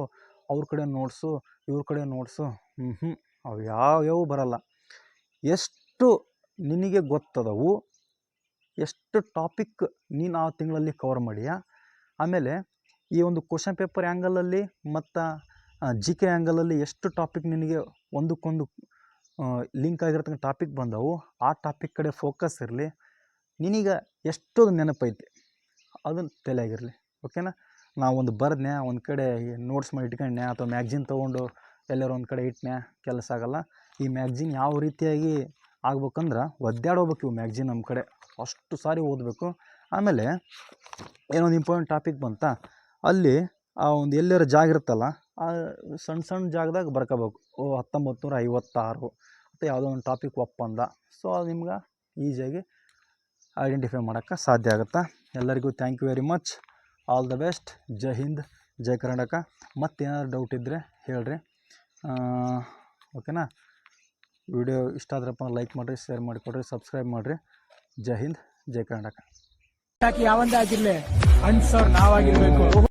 ಅವ್ರ ಕಡೆ ನೋಟ್ಸು ಇವ್ರ ಕಡೆ ನೋಟ್ಸು, ಅವು ಯಾವ್ಯಾವು ಬರಲ್ಲ. ಎಷ್ಟು ನಿನಗೆ ಗೊತ್ತದವು, ಎಷ್ಟು ಟಾಪಿಕ್ ನೀನು ಆ ತಿಂಗಳಲ್ಲಿ ಕವರ್ ಮಾಡಿಯಾ, ಆಮೇಲೆ ಈ ಒಂದು ಕ್ವಶನ್ ಪೇಪರ್ ಆ್ಯಂಗಲಲ್ಲಿ ಮತ್ತು ಜಿ ಕೆ ಆ್ಯಂಗಲಲ್ಲಿ ಎಷ್ಟು ಟಾಪಿಕ್ ನಿನಗೆ ಒಂದಕ್ಕೊಂದು ಲಿಂಕ್ ಆಗಿರ್ತಕ್ಕಂಥ ಟಾಪಿಕ್ ಬಂದವು, ಆ ಟಾಪಿಕ್ ಕಡೆ ಫೋಕಸ್ ಇರಲಿ. ನಿನಗೆ ಎಷ್ಟೊಂದು ನೆನಪೈತಿ ಅದನ್ನು ತಲೆಯಾಗಿರಲಿ. ಓಕೆನಾ, ನಾವು ಒಂದು ಬರ್ದ್ನ್ಯಾ ಒಂದು ಕಡೆ ನೋಟ್ಸ್ ಮಾಡಿ ಇಟ್ಕೊಂಡ್ನ್ಯಾ ಅಥವಾ ಮ್ಯಾಗ್ಝಿನ್ ತೊಗೊಂಡು ಎಲ್ಲರೂ ಒಂದು ಕಡೆ ಇಟ್ನ್ಯಾ ಕೆಲಸ ಆಗೋಲ್ಲ. ಈ ಮ್ಯಾಗ್ಝಿನ್ ಯಾವ ರೀತಿಯಾಗಿ ಆಗ್ಬೇಕಂದ್ರೆ ಒದ್ದಾಡೋಗ್ಬೇಕು. ಇವು ಮ್ಯಾಗ್ಝಿನ್ ನಮ್ಮ ಕಡೆ ಅಷ್ಟು ಸಾರಿ ಓದಬೇಕು. ಆಮೇಲೆ ಏನೊಂದು ಇಂಪಾರ್ಟೆಂಟ್ ಟಾಪಿಕ್ ಬಂತ, ಅಲ್ಲಿ ಆ ಒಂದು ಎಲ್ಲರ ಜಾಗ ಇರುತ್ತಲ್ಲ, ಆ ಸಣ್ಣ ಸಣ್ಣ ಜಾಗದಾಗ ಬರ್ಕೋಬೇಕು. 1956 ಮತ್ತು ಯಾವುದೋ ಒಂದು ಟಾಪಿಕ್ ಒಪ್ಪಂದ. ಸೊ ಅದು ನಿಮ್ಗೆ ಈಸಿಯಾಗಿ ಐಡೆಂಟಿಫೈ ಮಾಡೋಕ್ಕೆ ಸಾಧ್ಯ ಆಗುತ್ತೆ. ಎಲ್ಲರಿಗೂ thank you very much. All the best. ಜೈ ಹಿಂದ್, ಜೈ ಕರ್ನಾಟಕ. ಮತ್ತೇನಾದ್ರು ಡೌಟ್ ಇದ್ದರೆ ಹೇಳ್ರಿ. ಓಕೆನಾ, ವಿಡಿಯೋ ಇಷ್ಟ ಆದ್ರಪ್ಪ ಲೈಕ್ ಮಾಡಿರಿ, ಶೇರ್ ಮಾಡಿಕೊಡ್ರಿ, ಸಬ್ಸ್ಕ್ರೈಬ್ ಮಾಡಿರಿ. ಜೈ ಹಿಂದ್, ಜೈ ಕರ್ನಾಟಕ. ಯಾವಂದೇ ಆಗಿರಲಿ ಅನ್ಸರ್ ನಾವಾಗಿರ್ಬೇಕು.